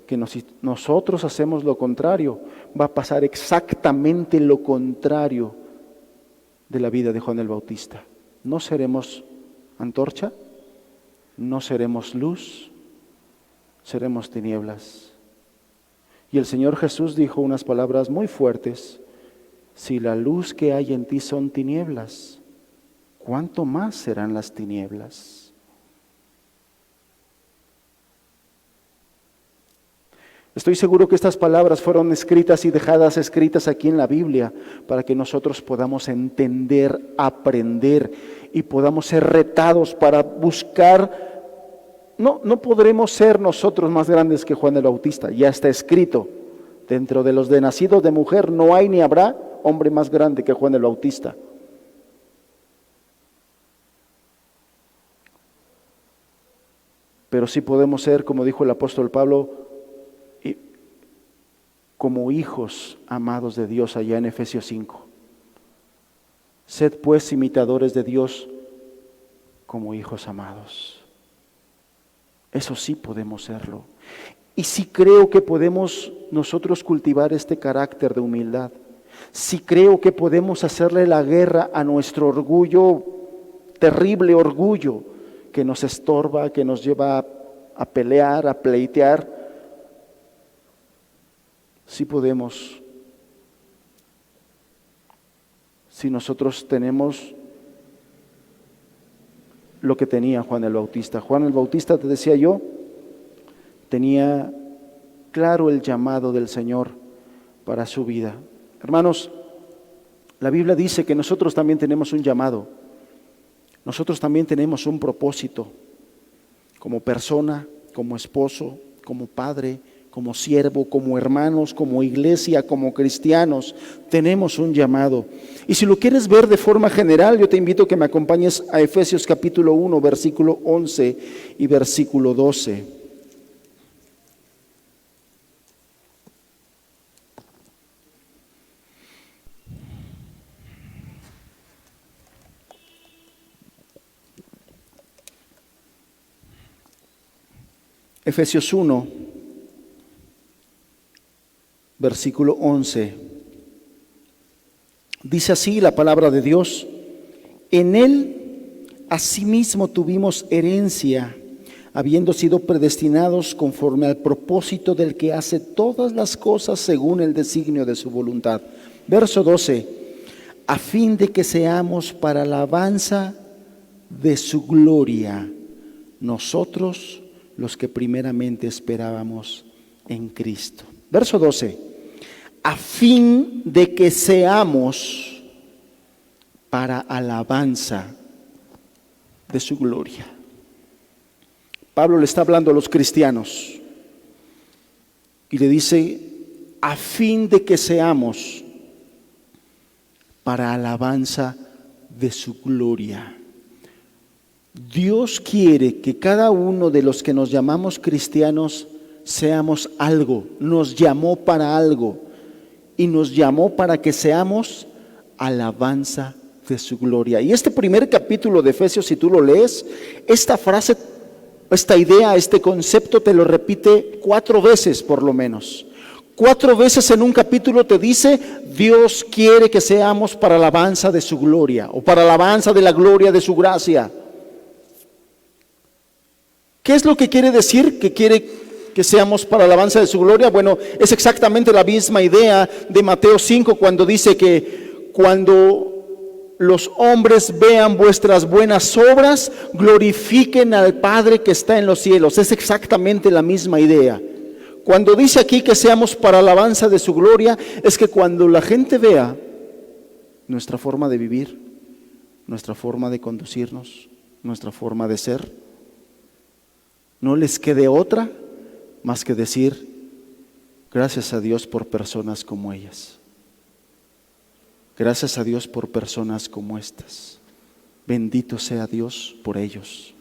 Que nosotros hacemos lo contrario, va a pasar exactamente lo contrario de la vida de Juan el Bautista. No seremos antorcha, no seremos luz, seremos tinieblas. Y el Señor Jesús dijo unas palabras muy fuertes: si la luz que hay en ti son tinieblas, ¿cuánto más serán las tinieblas? Estoy seguro que estas palabras fueron escritas y dejadas escritas aquí en la Biblia para que nosotros podamos entender, aprender y podamos ser retados para buscar. No podremos ser nosotros más grandes que Juan el Bautista, ya está escrito. Dentro de los de nacidos de mujer no hay ni habrá hombre más grande que Juan el Bautista. Pero sí podemos ser, como dijo el apóstol Pablo, como hijos amados de Dios allá en Efesios 5. Sed pues imitadores de Dios como hijos amados. Eso sí podemos serlo. Y sí creo que podemos nosotros cultivar este carácter de humildad. Sí creo que podemos hacerle la guerra a nuestro orgullo, terrible orgullo, que nos estorba, que nos lleva a pelear, a pleitear. Sí podemos, si nosotros tenemos lo que tenía Juan el Bautista. Juan el Bautista, te decía yo, tenía claro el llamado del Señor para su vida. Hermanos, la Biblia dice que nosotros también tenemos un llamado, nosotros también tenemos un propósito, como persona, como esposo, como padre, como siervo, como hermanos, como iglesia, como cristianos, tenemos un llamado. Y si lo quieres ver de forma general, yo te invito a que me acompañes a Efesios capítulo 1, versículo 11 y versículo 12. Efesios 1, versículo 11. Dice así la palabra de Dios: en él asimismo tuvimos herencia, habiendo sido predestinados conforme al propósito del que hace todas las cosas según el designio de su voluntad. Verso 12: a fin de que seamos para alabanza de su gloria, nosotros los que primeramente esperábamos en Cristo. Verso 12: a fin de que seamos para alabanza de su gloria. Pablo le está hablando a los cristianos y le dice: a fin de que seamos para alabanza de su gloria. Dios quiere que cada uno de los que nos llamamos cristianos seamos algo, nos llamó para algo y nos llamó para que seamos alabanza de su gloria. Y este primer capítulo de Efesios, si tú lo lees, esta frase, esta idea, este concepto te lo repite 4 veces por lo menos. 4 veces en un capítulo te dice: Dios quiere que seamos para alabanza de su gloria, o para alabanza de la gloria de su gracia. ¿Qué es lo que quiere decir que quiere que seamos para alabanza de su gloria? Bueno, es exactamente la misma idea de Mateo 5, cuando dice que cuando los hombres vean vuestras buenas obras, glorifiquen al Padre que está en los cielos. Es exactamente la misma idea. Cuando dice aquí que seamos para alabanza de su gloria, es que cuando la gente vea nuestra forma de vivir, nuestra forma de conducirnos, nuestra forma de ser, no les quede otra más que decir: gracias a Dios por personas como ellas. Gracias a Dios por personas como estas. Bendito sea Dios por ellos.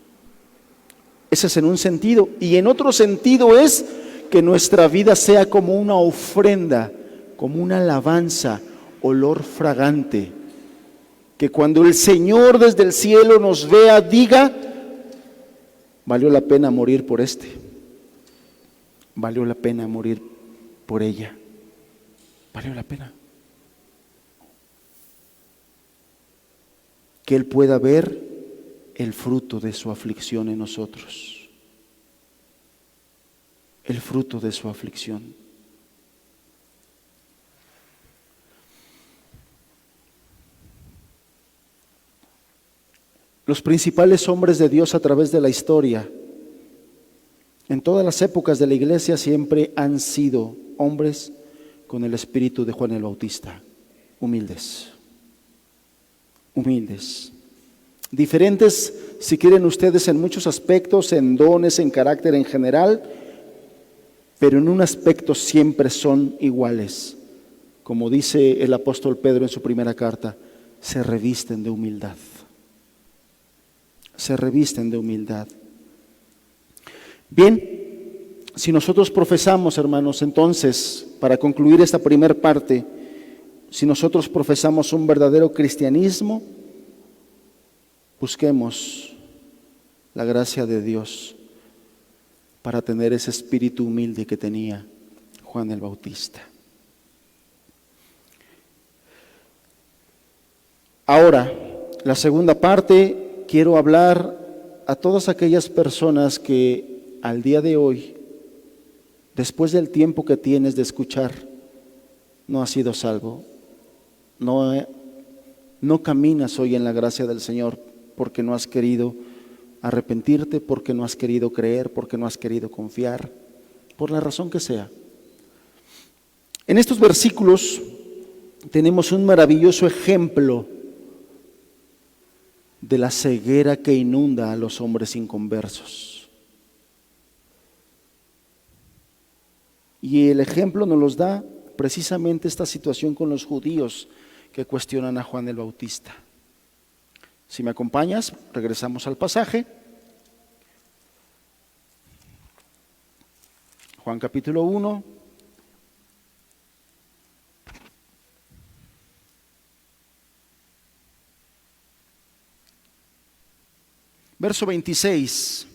Ese es en un sentido. Y en otro sentido es que nuestra vida sea como una ofrenda, como una alabanza, olor fragante. Que cuando el Señor desde el cielo nos vea, diga: valió la pena morir por este. Valió la pena morir por ella. Valió la pena. Que Él pueda ver el fruto de su aflicción en nosotros. El fruto de su aflicción. Los principales hombres de Dios a través de la historia, en todas las épocas de la iglesia, siempre han sido hombres con el espíritu de Juan el Bautista, humildes, humildes, diferentes, si quieren ustedes, en muchos aspectos, en dones, en carácter en general, pero en un aspecto siempre son iguales. Como dice el apóstol Pedro en su primera carta: se revisten de humildad. Se revisten de humildad. Bien, si nosotros profesamos, hermanos, entonces, para concluir esta primera parte, si nosotros profesamos un verdadero cristianismo, busquemos la gracia de Dios para tener ese espíritu humilde que tenía Juan el Bautista. Ahora, la segunda parte, quiero hablar a todas aquellas personas que al día de hoy, después del tiempo que tienes de escuchar, no has sido salvo, no caminas hoy en la gracia del Señor porque no has querido arrepentirte, porque no has querido creer, porque no has querido confiar, por la razón que sea. En estos versículos tenemos un maravilloso ejemplo de la ceguera que inunda a los hombres inconversos. Y el ejemplo nos los da precisamente esta situación con los judíos que cuestionan a Juan el Bautista. Si me acompañas, regresamos al pasaje. Juan capítulo 1. Verso 26.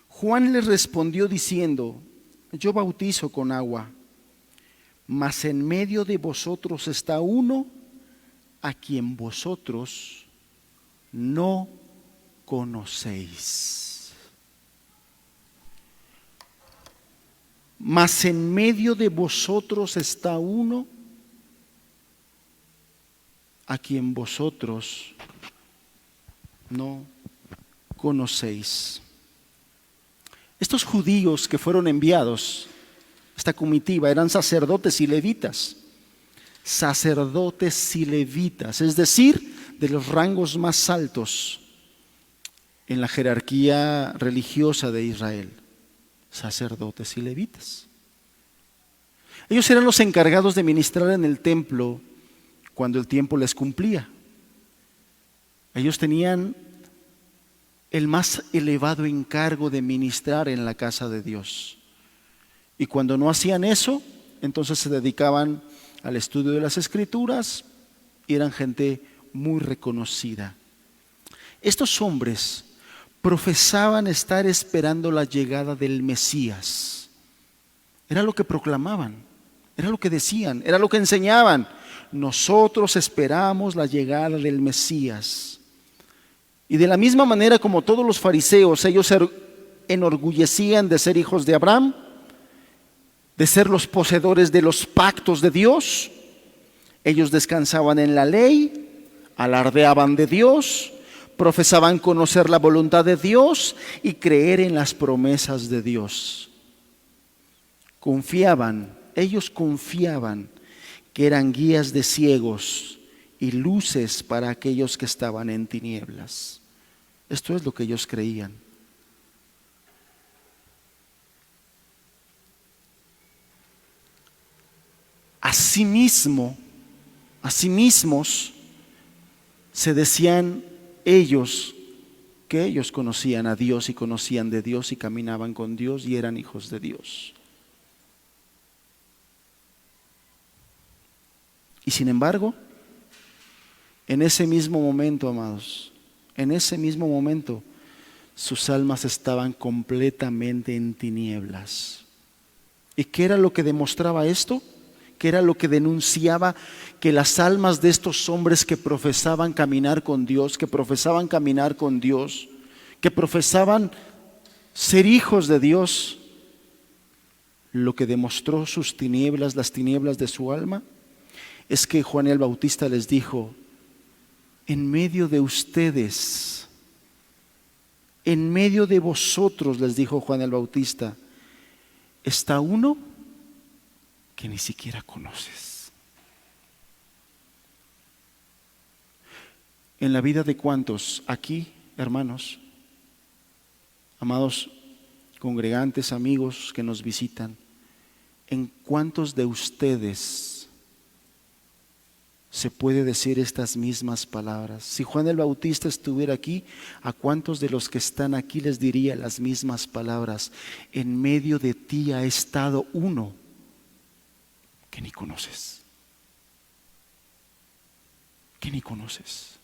Juan les respondió diciendo: yo bautizo con agua, mas en medio de vosotros está uno a quien vosotros no conocéis. Mas en medio de vosotros está uno a quien vosotros no conocéis. Estos judíos que fueron enviados, esta comitiva, eran sacerdotes y levitas. Sacerdotes y levitas, es decir, de los rangos más altos en la jerarquía religiosa de Israel. Sacerdotes y levitas. Ellos eran los encargados de ministrar en el templo cuando el tiempo les cumplía. Ellos tenían el más elevado encargo de ministrar en la casa de Dios. Y cuando no hacían eso, entonces se dedicaban al estudio de las Escrituras, y eran gente muy reconocida. Estos hombres profesaban estar esperando la llegada del Mesías. Era lo que proclamaban, era lo que decían, era lo que enseñaban. Nosotros esperamos la llegada del Mesías. Y de la misma manera como todos los fariseos, ellos se enorgullecían de ser hijos de Abraham, de ser los poseedores de los pactos de Dios. Ellos descansaban en la ley, alardeaban de Dios, profesaban conocer la voluntad de Dios y creer en las promesas de Dios. Ellos confiaban que eran guías de ciegos y luces para aquellos que estaban en tinieblas. Esto es lo que ellos creían. Asimismos, se decían ellos que ellos conocían a Dios y conocían de Dios y caminaban con Dios y eran hijos de Dios. Y sin embargo, en ese mismo momento, amados, en ese mismo momento, sus almas estaban completamente en tinieblas. ¿Y qué era lo que demostraba esto? ¿Qué era lo que denunciaba? Que las almas de estos hombres que profesaban caminar con Dios, que profesaban ser hijos de Dios, lo que demostró sus tinieblas, las tinieblas de su alma, es que Juan el Bautista les dijo: en medio de ustedes, en medio de vosotros, les dijo Juan el Bautista, está uno que ni siquiera conoces. En la vida de cuántos aquí, hermanos, amados congregantes, amigos que nos visitan, ¿en cuántos de ustedes se puede decir estas mismas palabras? Si Juan el Bautista estuviera aquí, ¿a cuántos de los que están aquí les diría las mismas palabras? En medio de ti ha estado uno que ni conoces, que ni conoces.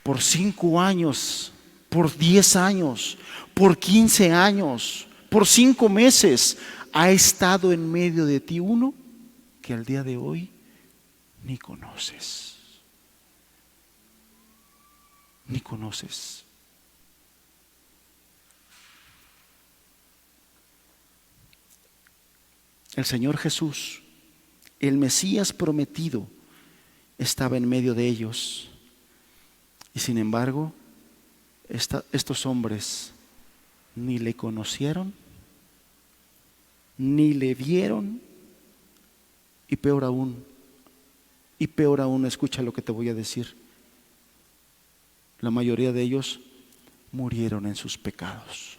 Por 5 años, por 10 años, por 15 años, por 5 meses, ha estado en medio de ti uno que al día de hoy ni conoces. Ni conoces. El Señor Jesús, el Mesías prometido, estaba en medio de ellos. Y sin embargo, estos hombres ni le conocieron, ni le vieron, y peor aún, escucha lo que te voy a decir. La mayoría de ellos murieron en sus pecados,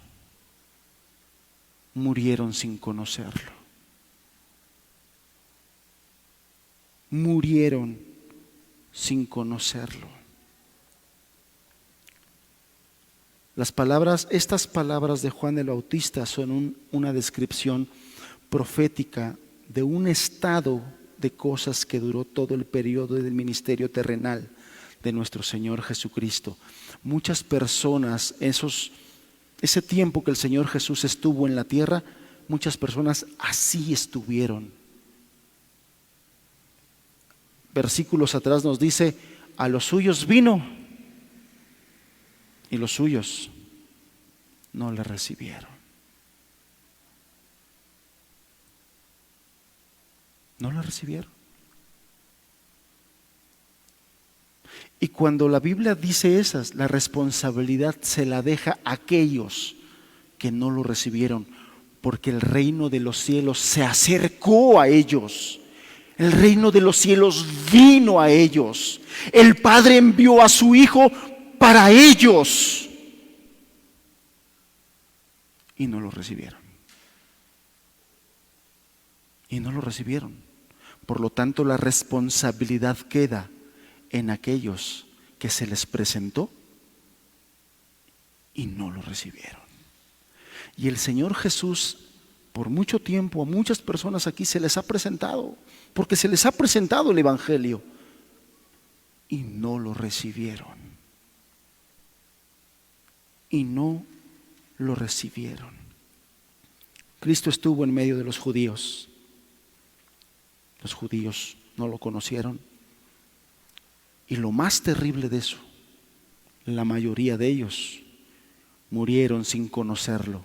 murieron sin conocerlo, murieron sin conocerlo. Estas palabras de Juan el Bautista son una descripción profética de un estado de cosas que duró todo el periodo del ministerio terrenal de nuestro Señor Jesucristo. Muchas personas, ese tiempo que el Señor Jesús estuvo en la tierra, muchas personas así estuvieron. Versículos atrás nos dice: a los suyos vino y los suyos no le recibieron. No le recibieron. Y cuando la Biblia dice esas, la responsabilidad se la deja a aquellos que no lo recibieron, porque el reino de los cielos se acercó a ellos. El reino de los cielos vino a ellos. El Padre envió a su Hijo para ellos y no lo recibieron. Y no lo recibieron. Por lo tanto, la responsabilidad queda en aquellos que se les presentó y no lo recibieron. Y el Señor Jesús Por mucho tiempo a muchas personas aquí se les ha presentado, porque se les ha presentado el Evangelio y no lo recibieron. Y no lo recibieron. Cristo estuvo en medio de los judíos. Los judíos no lo conocieron. Y lo más terrible de eso, la mayoría de ellos murieron sin conocerlo,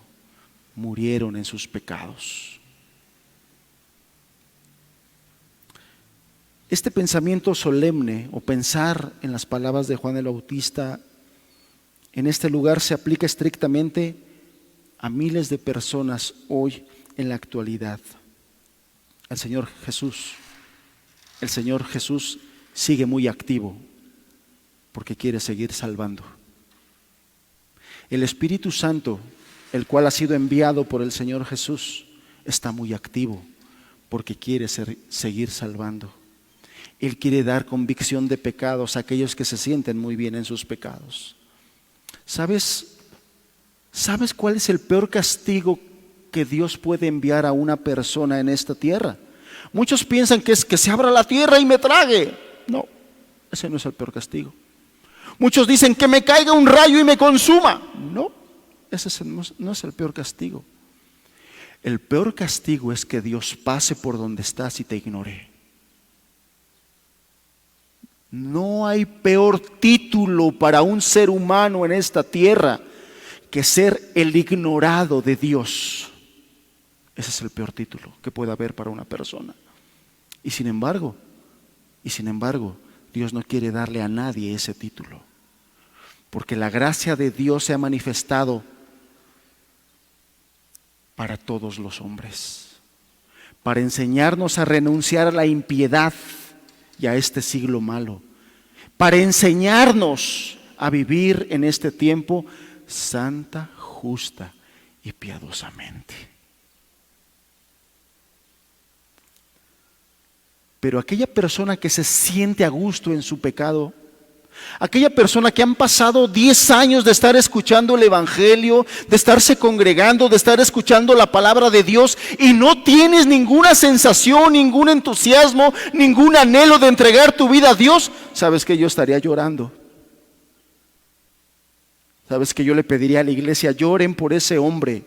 murieron en sus pecados. Este pensamiento solemne o pensar en las palabras de Juan el Bautista en este lugar se aplica estrictamente a miles de personas hoy en la actualidad. El Señor Jesús sigue muy activo porque quiere seguir salvando. El Espíritu Santo, el cual ha sido enviado por el Señor Jesús, está muy activo porque quiere seguir salvando. Él quiere dar convicción de pecados a aquellos que se sienten muy bien en sus pecados. ¿Sabes cuál es el peor castigo que Dios puede enviar a una persona en esta tierra? Muchos piensan que es que se abra la tierra y me trague. No, ese no es el peor castigo. Muchos dicen que me caiga un rayo y me consuma. No, ese no es el peor castigo. El peor castigo es que Dios pase por donde estás y te ignore. No hay peor título para un ser humano en esta tierra que ser el ignorado de Dios. Ese es el peor título que puede haber para una persona. Y sin embargo, Dios no quiere darle a nadie ese título, porque la gracia de Dios se ha manifestado para todos los hombres, para enseñarnos a renunciar a la impiedad y a este siglo malo, para enseñarnos a vivir en este tiempo santa, justa y piadosamente. Pero aquella persona que se siente a gusto en su pecado, aquella persona que han pasado 10 años de estar escuchando el Evangelio, de estarse congregando, de estar escuchando la palabra de Dios y no tienes ninguna sensación, ningún entusiasmo, ningún anhelo de entregar tu vida a Dios, sabes que yo estaría llorando. Sabes que yo le pediría a la iglesia, lloren por ese hombre,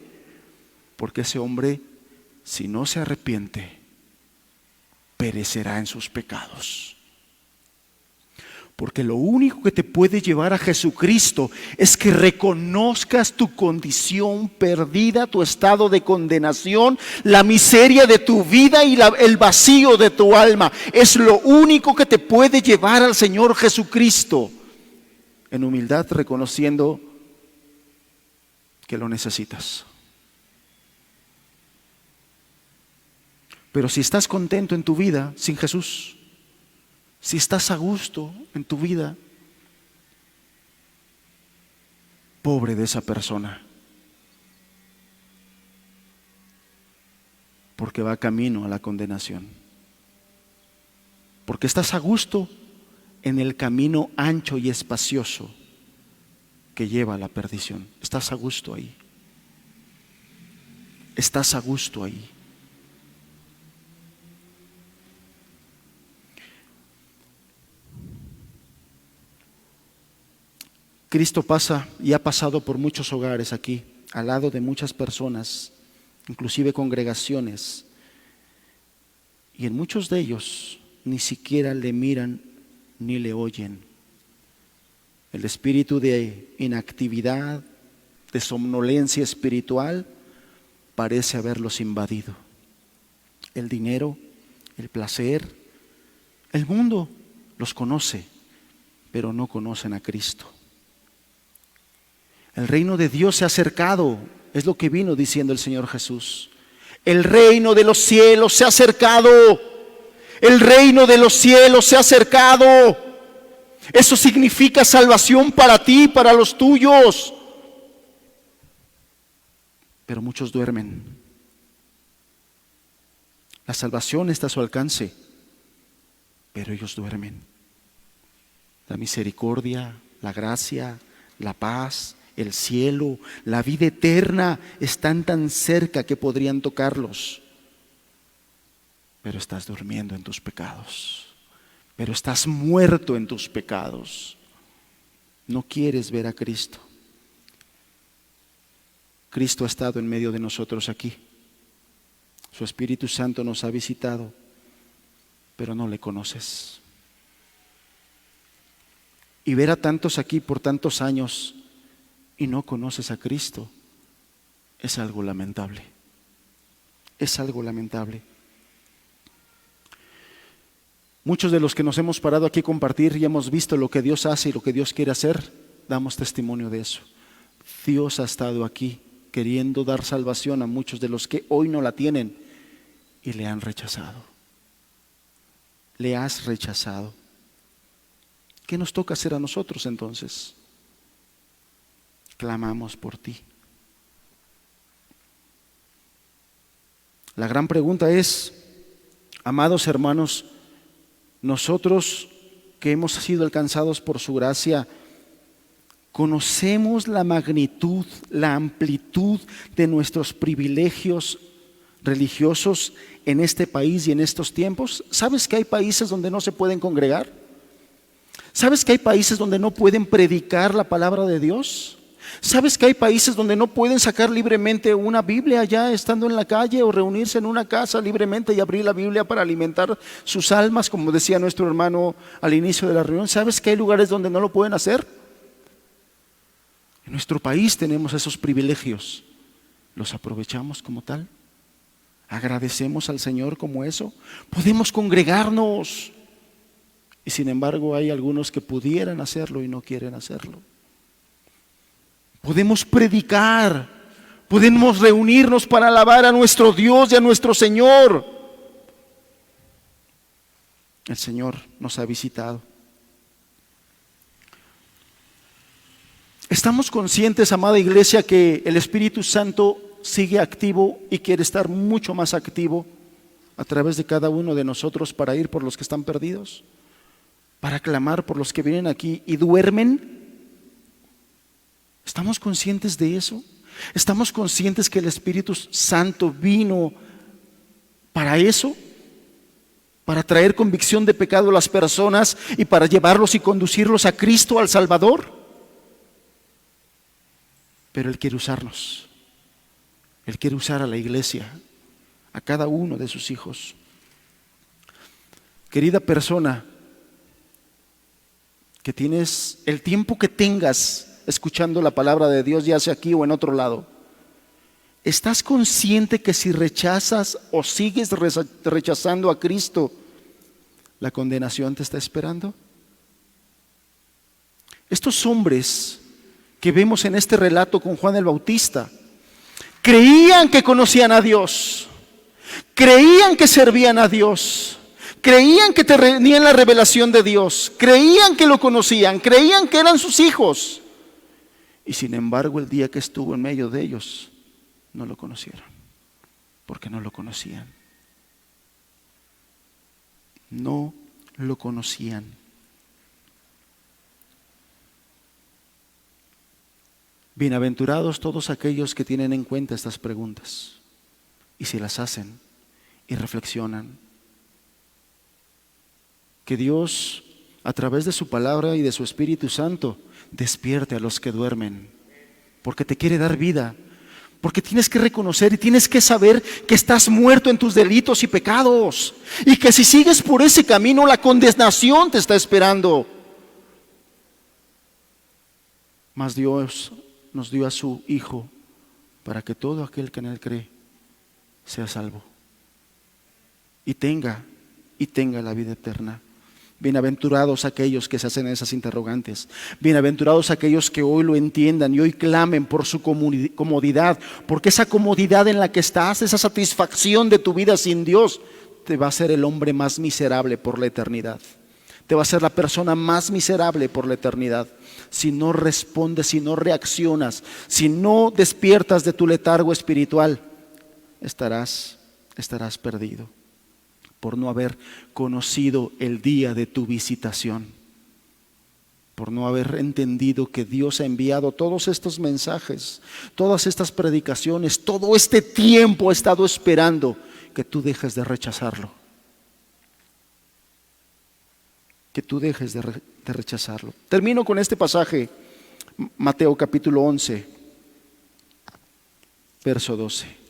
porque ese hombre, si no se arrepiente, perecerá en sus pecados. Porque lo único que te puede llevar a Jesucristo es que reconozcas tu condición perdida, tu estado de condenación, la miseria de tu vida y el vacío de tu alma. Es lo único que te puede llevar al Señor Jesucristo, en humildad reconociendo que lo necesitas. Pero si estás contento en tu vida sin Jesús, si estás a gusto en tu vida, pobre de esa persona, porque va camino a la condenación. Porque estás a gusto en el camino ancho y espacioso que lleva a la perdición. Estás a gusto ahí. Estás a gusto ahí. Cristo pasa y ha pasado por muchos hogares aquí, al lado de muchas personas, inclusive congregaciones, y en muchos de ellos ni siquiera le miran ni le oyen. El espíritu de inactividad, de somnolencia espiritual, parece haberlos invadido. El dinero, el placer, el mundo los conoce, pero no conocen a Cristo. El reino de Dios se ha acercado, es lo que vino diciendo el Señor Jesús. El reino de los cielos se ha acercado. El reino de los cielos se ha acercado. Eso significa salvación para ti, para los tuyos. Pero muchos duermen. La salvación está a su alcance, pero ellos duermen. La misericordia, la gracia, la paz, el cielo, la vida eterna están tan cerca que podrían tocarlos. Pero estás durmiendo en tus pecados, pero estás muerto en tus pecados. No quieres ver a Cristo. Cristo ha estado en medio de nosotros aquí. Su Espíritu Santo nos ha visitado, pero no le conoces. Y ver a tantos aquí por tantos años y no conoces a Cristo es algo lamentable. Es algo lamentable. Muchos de los que nos hemos parado aquí a compartir y hemos visto lo que Dios hace y lo que Dios quiere hacer, damos testimonio de eso. Dios ha estado aquí queriendo dar salvación a muchos de los que hoy no la tienen y le han rechazado. Le has rechazado. ¿Qué nos toca hacer a nosotros entonces? Clamamos por ti. La gran pregunta es, amados hermanos, nosotros que hemos sido alcanzados por su gracia, ¿conocemos la magnitud, la amplitud de nuestros privilegios religiosos en este país y en estos tiempos? ¿Sabes que hay países donde no se pueden congregar? ¿Sabes que hay países donde no pueden predicar la palabra de Dios? ¿Sabes que hay países donde no pueden sacar libremente una Biblia ya estando en la calle o reunirse en una casa libremente y abrir la Biblia para alimentar sus almas, como decía nuestro hermano al inicio de la reunión? ¿Sabes que hay lugares donde no lo pueden hacer? En nuestro país tenemos esos privilegios. ¿Los aprovechamos como tal? ¿Agradecemos al Señor como eso? Podemos congregarnos y sin embargo hay algunos que pudieran hacerlo y no quieren hacerlo. Podemos predicar, podemos reunirnos para alabar a nuestro Dios y a nuestro Señor. El Señor nos ha visitado. ¿Estamos conscientes, amada iglesia, que el Espíritu Santo sigue activo y quiere estar mucho más activo a través de cada uno de nosotros para ir por los que están perdidos? Para clamar por los que vienen aquí y duermen. ¿Estamos conscientes de eso? ¿Estamos conscientes que el Espíritu Santo vino para eso? Para traer convicción de pecado a las personas y para llevarlos y conducirlos a Cristo, al Salvador. Pero Él quiere usarnos. Él quiere usar a la iglesia, a cada uno de sus hijos. Querida persona, que tienes el tiempo que tengas escuchando la palabra de Dios, ya sea aquí o en otro lado, ¿estás consciente que si rechazas o sigues rechazando a Cristo, la condenación te está esperando? Estos hombres que vemos en este relato con Juan el Bautista creían que conocían a Dios, creían que servían a Dios, creían que tenían la revelación de Dios, creían que lo conocían, creían que eran sus hijos. Y sin embargo, el día que estuvo en medio de ellos, no lo conocieron, porque no lo conocían. No lo conocían. Bienaventurados todos aquellos que tienen en cuenta estas preguntas y si las hacen y reflexionan. Que Dios, a través de su palabra y de su Espíritu Santo, despierte a los que duermen, porque te quiere dar vida, porque tienes que reconocer y tienes que saber que estás muerto en tus delitos y pecados y que si sigues por ese camino la condenación te está esperando. Mas Dios nos dio a su Hijo para que todo aquel que en Él cree sea salvo y tenga la vida eterna. Bienaventurados aquellos que se hacen esas interrogantes. Bienaventurados aquellos que hoy lo entiendan y hoy clamen por su comodidad, porque esa comodidad en la que estás, esa satisfacción de tu vida sin Dios, te va a hacer el hombre más miserable por la eternidad. Te va a ser la persona más miserable por la eternidad. Si no respondes, si no reaccionas, si no despiertas de tu letargo espiritual, estarás perdido por no haber conocido el día de tu visitación. por no haber entendido que Dios ha enviado todos estos mensajes, todas estas predicaciones, todo este tiempo ha estado esperando que tú dejes de rechazarlo. Que tú dejes de rechazarlo. Termino con este pasaje, Mateo capítulo 11, verso 12.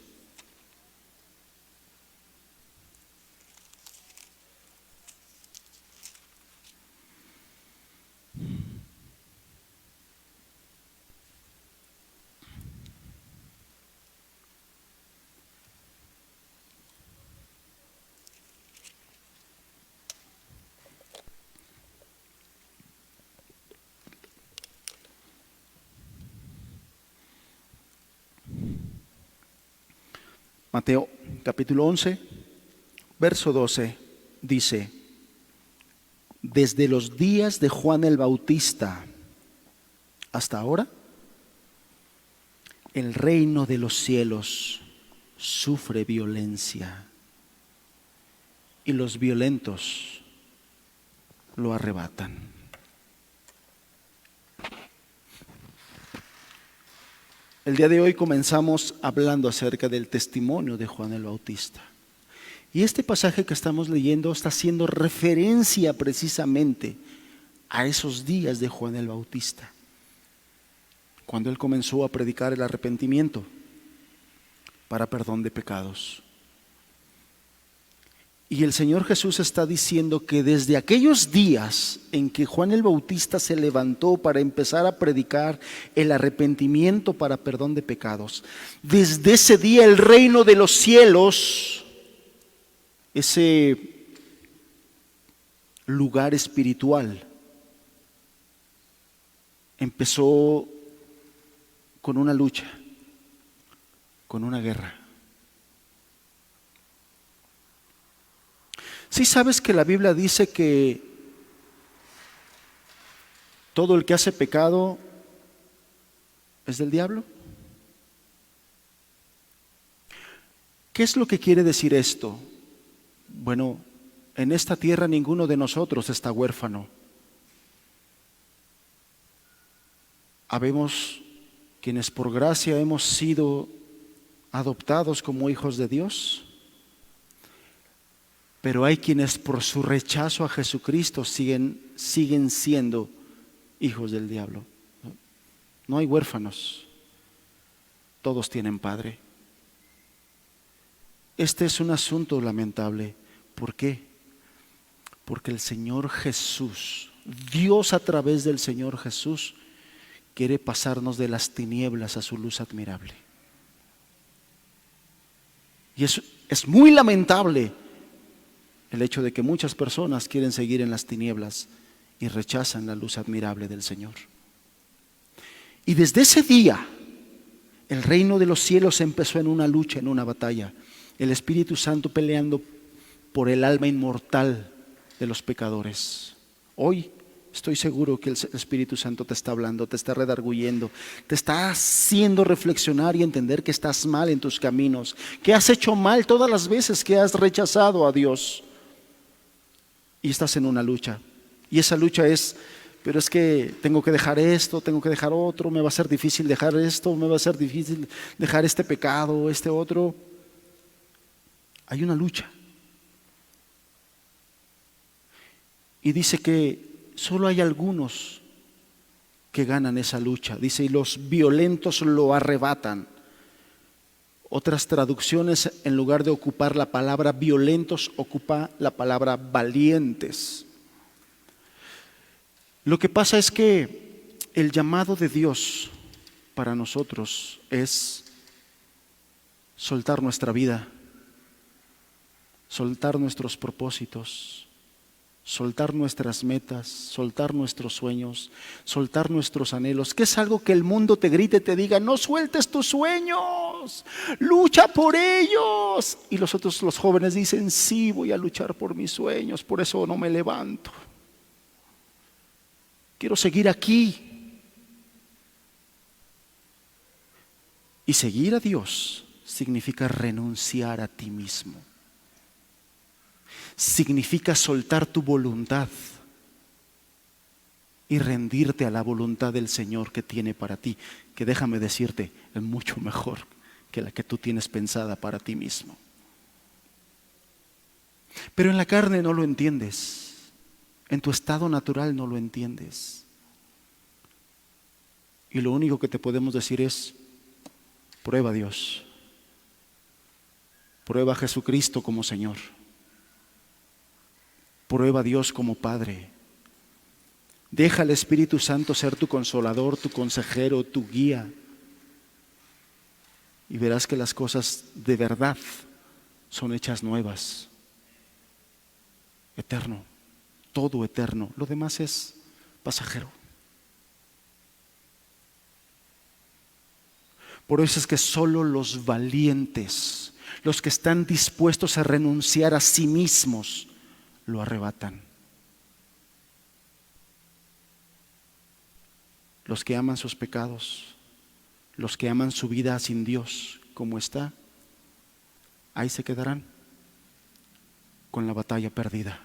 Mateo capítulo 11, verso 12 dice: desde los días de Juan el Bautista hasta ahora, el reino de los cielos sufre violencia y los violentos lo arrebatan. El día de hoy comenzamos hablando acerca del testimonio de Juan el Bautista. Y este pasaje que estamos leyendo está haciendo referencia precisamente a esos días de Juan el Bautista, cuando él comenzó a predicar el arrepentimiento para perdón de pecados. Y el Señor Jesús está diciendo que desde aquellos días en que Juan el Bautista se levantó para empezar a predicar el arrepentimiento para perdón de pecados, desde ese día el reino de los cielos, ese lugar espiritual, empezó con una lucha, con una guerra. ¿Sí sabes que la Biblia dice que todo el que hace pecado es del diablo? ¿Qué es lo que quiere decir esto? Bueno, en esta tierra ninguno de nosotros está huérfano. Habemos quienes por gracia hemos sido adoptados como hijos de Dios. Pero hay quienes por su rechazo a Jesucristo siguen siendo hijos del diablo. No hay huérfanos, todos tienen padre. Este es un asunto lamentable. ¿Por qué? Porque el Señor Jesús, Dios a través del Señor Jesús, quiere pasarnos de las tinieblas a su luz admirable. Y es muy lamentable el hecho de que muchas personas quieren seguir en las tinieblas y rechazan la luz admirable del Señor. Y desde ese día, el reino de los cielos empezó en una lucha, en una batalla. El Espíritu Santo peleando por el alma inmortal de los pecadores. Hoy estoy seguro que el Espíritu Santo te está hablando, te está redarguyendo, te está haciendo reflexionar y entender que estás mal en tus caminos, que has hecho mal todas las veces que has rechazado a Dios. Y estás en una lucha. Y esa lucha es, pero es que tengo que dejar esto, tengo que dejar otro, me va a ser difícil dejar esto, me va a ser difícil dejar este pecado, este otro. Hay una lucha. Y dice que solo hay algunos que ganan esa lucha. Dice, y los violentos lo arrebatan. Otras traducciones, en lugar de ocupar la palabra violentos, ocupa la palabra valientes. Lo que pasa es que el llamado de Dios para nosotros es soltar nuestra vida, soltar nuestros propósitos, soltar nuestras metas, soltar nuestros sueños, soltar nuestros anhelos, que es algo que el mundo te grite, te diga, no sueltes tus sueños, lucha por ellos. Y los jóvenes dicen, sí, voy a luchar por mis sueños, por eso no me levanto. Quiero seguir aquí. Y seguir a Dios significa renunciar a ti mismo. Significa soltar tu voluntad. y rendirte a la voluntad del Señor que tiene para ti, que déjame decirte, es mucho mejor que la que tú tienes pensada para ti mismo. Pero en la carne no lo entiendes, en tu estado natural no lo entiendes. Y lo único que te podemos decir es, prueba a Dios, prueba a Jesucristo como Señor, prueba a Dios como Padre. Deja al Espíritu Santo ser tu consolador, tu consejero, tu guía. Y verás que las cosas de verdad son hechas nuevas. Eterno, todo eterno. Lo demás es pasajero. Por eso es que solo los valientes, los que están dispuestos a renunciar a sí mismos, lo arrebatan. Los que aman sus pecados, los que aman su vida sin Dios como está, ahí se quedarán con la batalla perdida,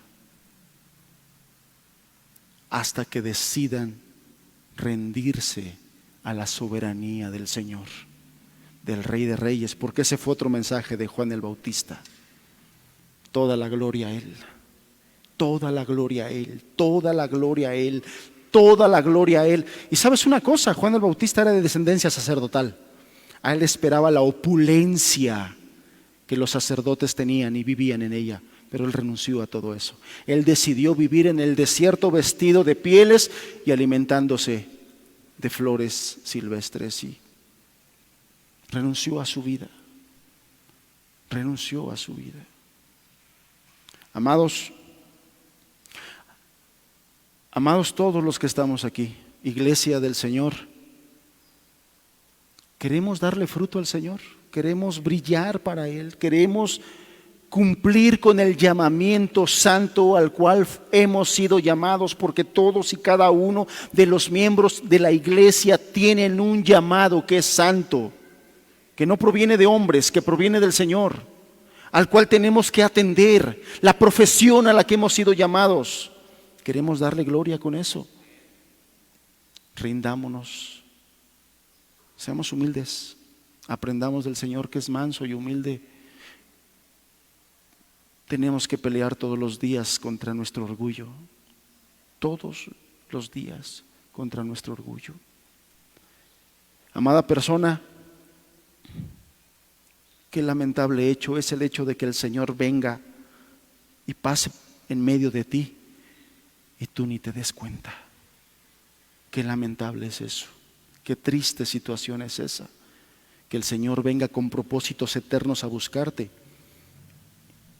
hasta que decidan rendirse a la soberanía del Señor, del Rey de Reyes, porque ese fue otro mensaje de Juan el Bautista. Toda la gloria a Él, toda la gloria a Él, toda la gloria a Él, toda la gloria a Él. Y sabes una cosa, Juan el Bautista era de descendencia sacerdotal. A él esperaba la opulencia que los sacerdotes tenían y vivían en ella, pero él renunció a todo eso. Él decidió vivir en el desierto vestido de pieles y alimentándose de flores silvestres, y renunció a su vida, renunció a su vida. Amados todos los que estamos aquí, iglesia del Señor, queremos darle fruto al Señor, queremos brillar para Él, queremos cumplir con el llamamiento santo al cual hemos sido llamados, porque todos y cada uno de los miembros de la iglesia tienen un llamado que es santo, que no proviene de hombres, que proviene del Señor, al cual tenemos que atender, la profesión a la que hemos sido llamados. Queremos darle gloria con eso. Rindámonos, seamos humildes, aprendamos del Señor que es manso y humilde. Tenemos que pelear todos los días contra nuestro orgullo, todos los días contra nuestro orgullo. Amada persona, qué lamentable hecho es el hecho de que el Señor venga y pase en medio de ti y tú ni te des cuenta. Qué lamentable es eso, qué triste situación es esa, que el Señor venga con propósitos eternos a buscarte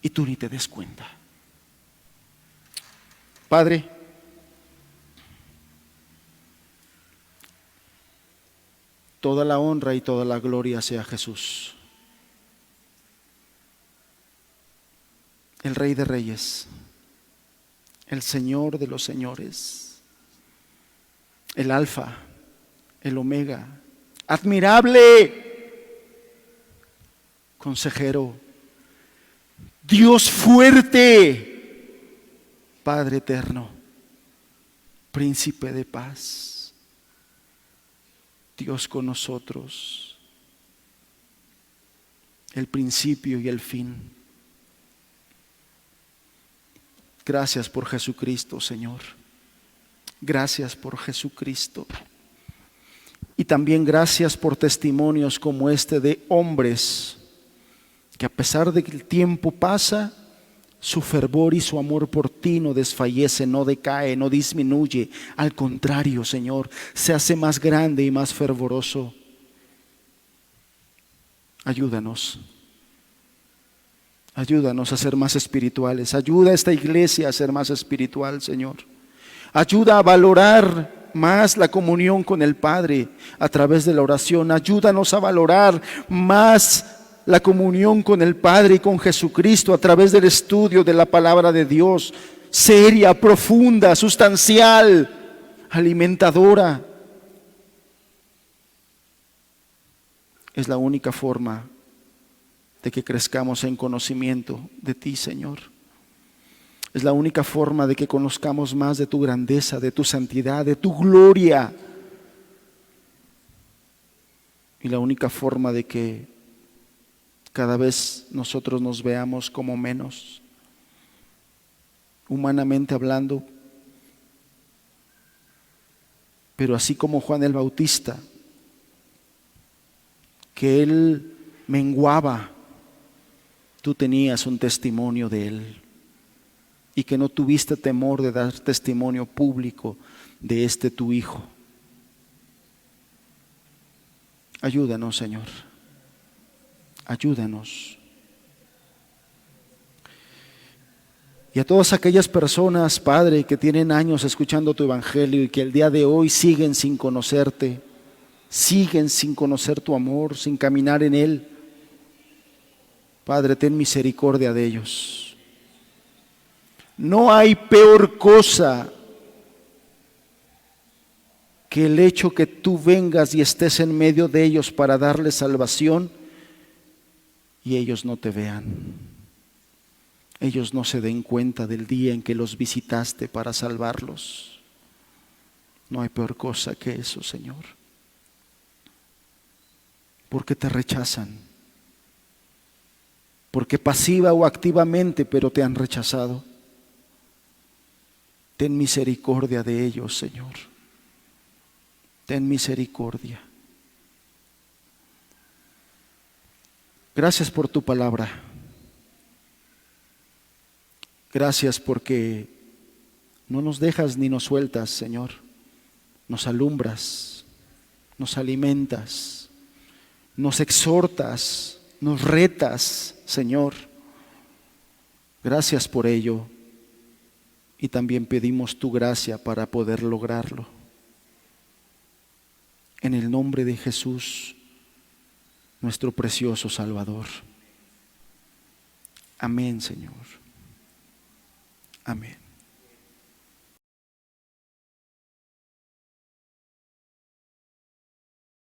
y tú ni te des cuenta. Padre, toda la honra y toda la gloria sea Jesús, el Rey de Reyes, el Señor de los señores, el Alfa, el Omega, admirable, consejero, Dios fuerte, Padre eterno, Príncipe de paz, Dios con nosotros, el principio y el fin. Gracias por Jesucristo, Señor. Gracias por Jesucristo. Y también gracias por testimonios como este de hombres que a pesar de que el tiempo pasa, su fervor y su amor por ti no desfallece, no decae, no disminuye. Al contrario, Señor, se hace más grande y más fervoroso. Ayúdanos. Ayúdanos a ser más espirituales. Ayuda a esta iglesia a ser más espiritual, Señor. Ayuda a valorar más la comunión con el Padre a través de la oración. Ayúdanos a valorar más la comunión con el Padre y con Jesucristo a través del estudio de la palabra de Dios, seria, profunda, sustancial, alimentadora. Es la única forma de que crezcamos en conocimiento de ti, Señor. Es la única forma de que conozcamos más de tu grandeza, de tu santidad, de tu gloria. Y la única forma de que cada vez nosotros nos veamos como menos, humanamente hablando. Pero así como Juan el Bautista, que él menguaba, tú tenías un testimonio de él y que no tuviste temor de dar testimonio público de este tu Hijo. Ayúdanos, Señor. Ayúdanos. Y a todas aquellas personas, Padre, que tienen años escuchando tu evangelio y que el día de hoy siguen sin conocerte, siguen sin conocer tu amor, sin caminar en él. Padre, ten misericordia de ellos. No hay peor cosa que el hecho que tú vengas y estés en medio de ellos para darles salvación y ellos no te vean. Ellos no se den cuenta del día en que los visitaste para salvarlos. No hay peor cosa que eso, Señor. Porque te rechazan. Porque pasiva o activamente, pero te han rechazado. Ten misericordia de ellos, Señor. Ten misericordia. Gracias por tu palabra. Gracias porque no nos dejas ni nos sueltas, Señor. Nos alumbras, nos alimentas, nos exhortas, nos retas, Señor. Gracias por ello. Y también pedimos tu gracia para poder lograrlo. En el nombre de Jesús, nuestro precioso Salvador. Amén, Señor. Amén.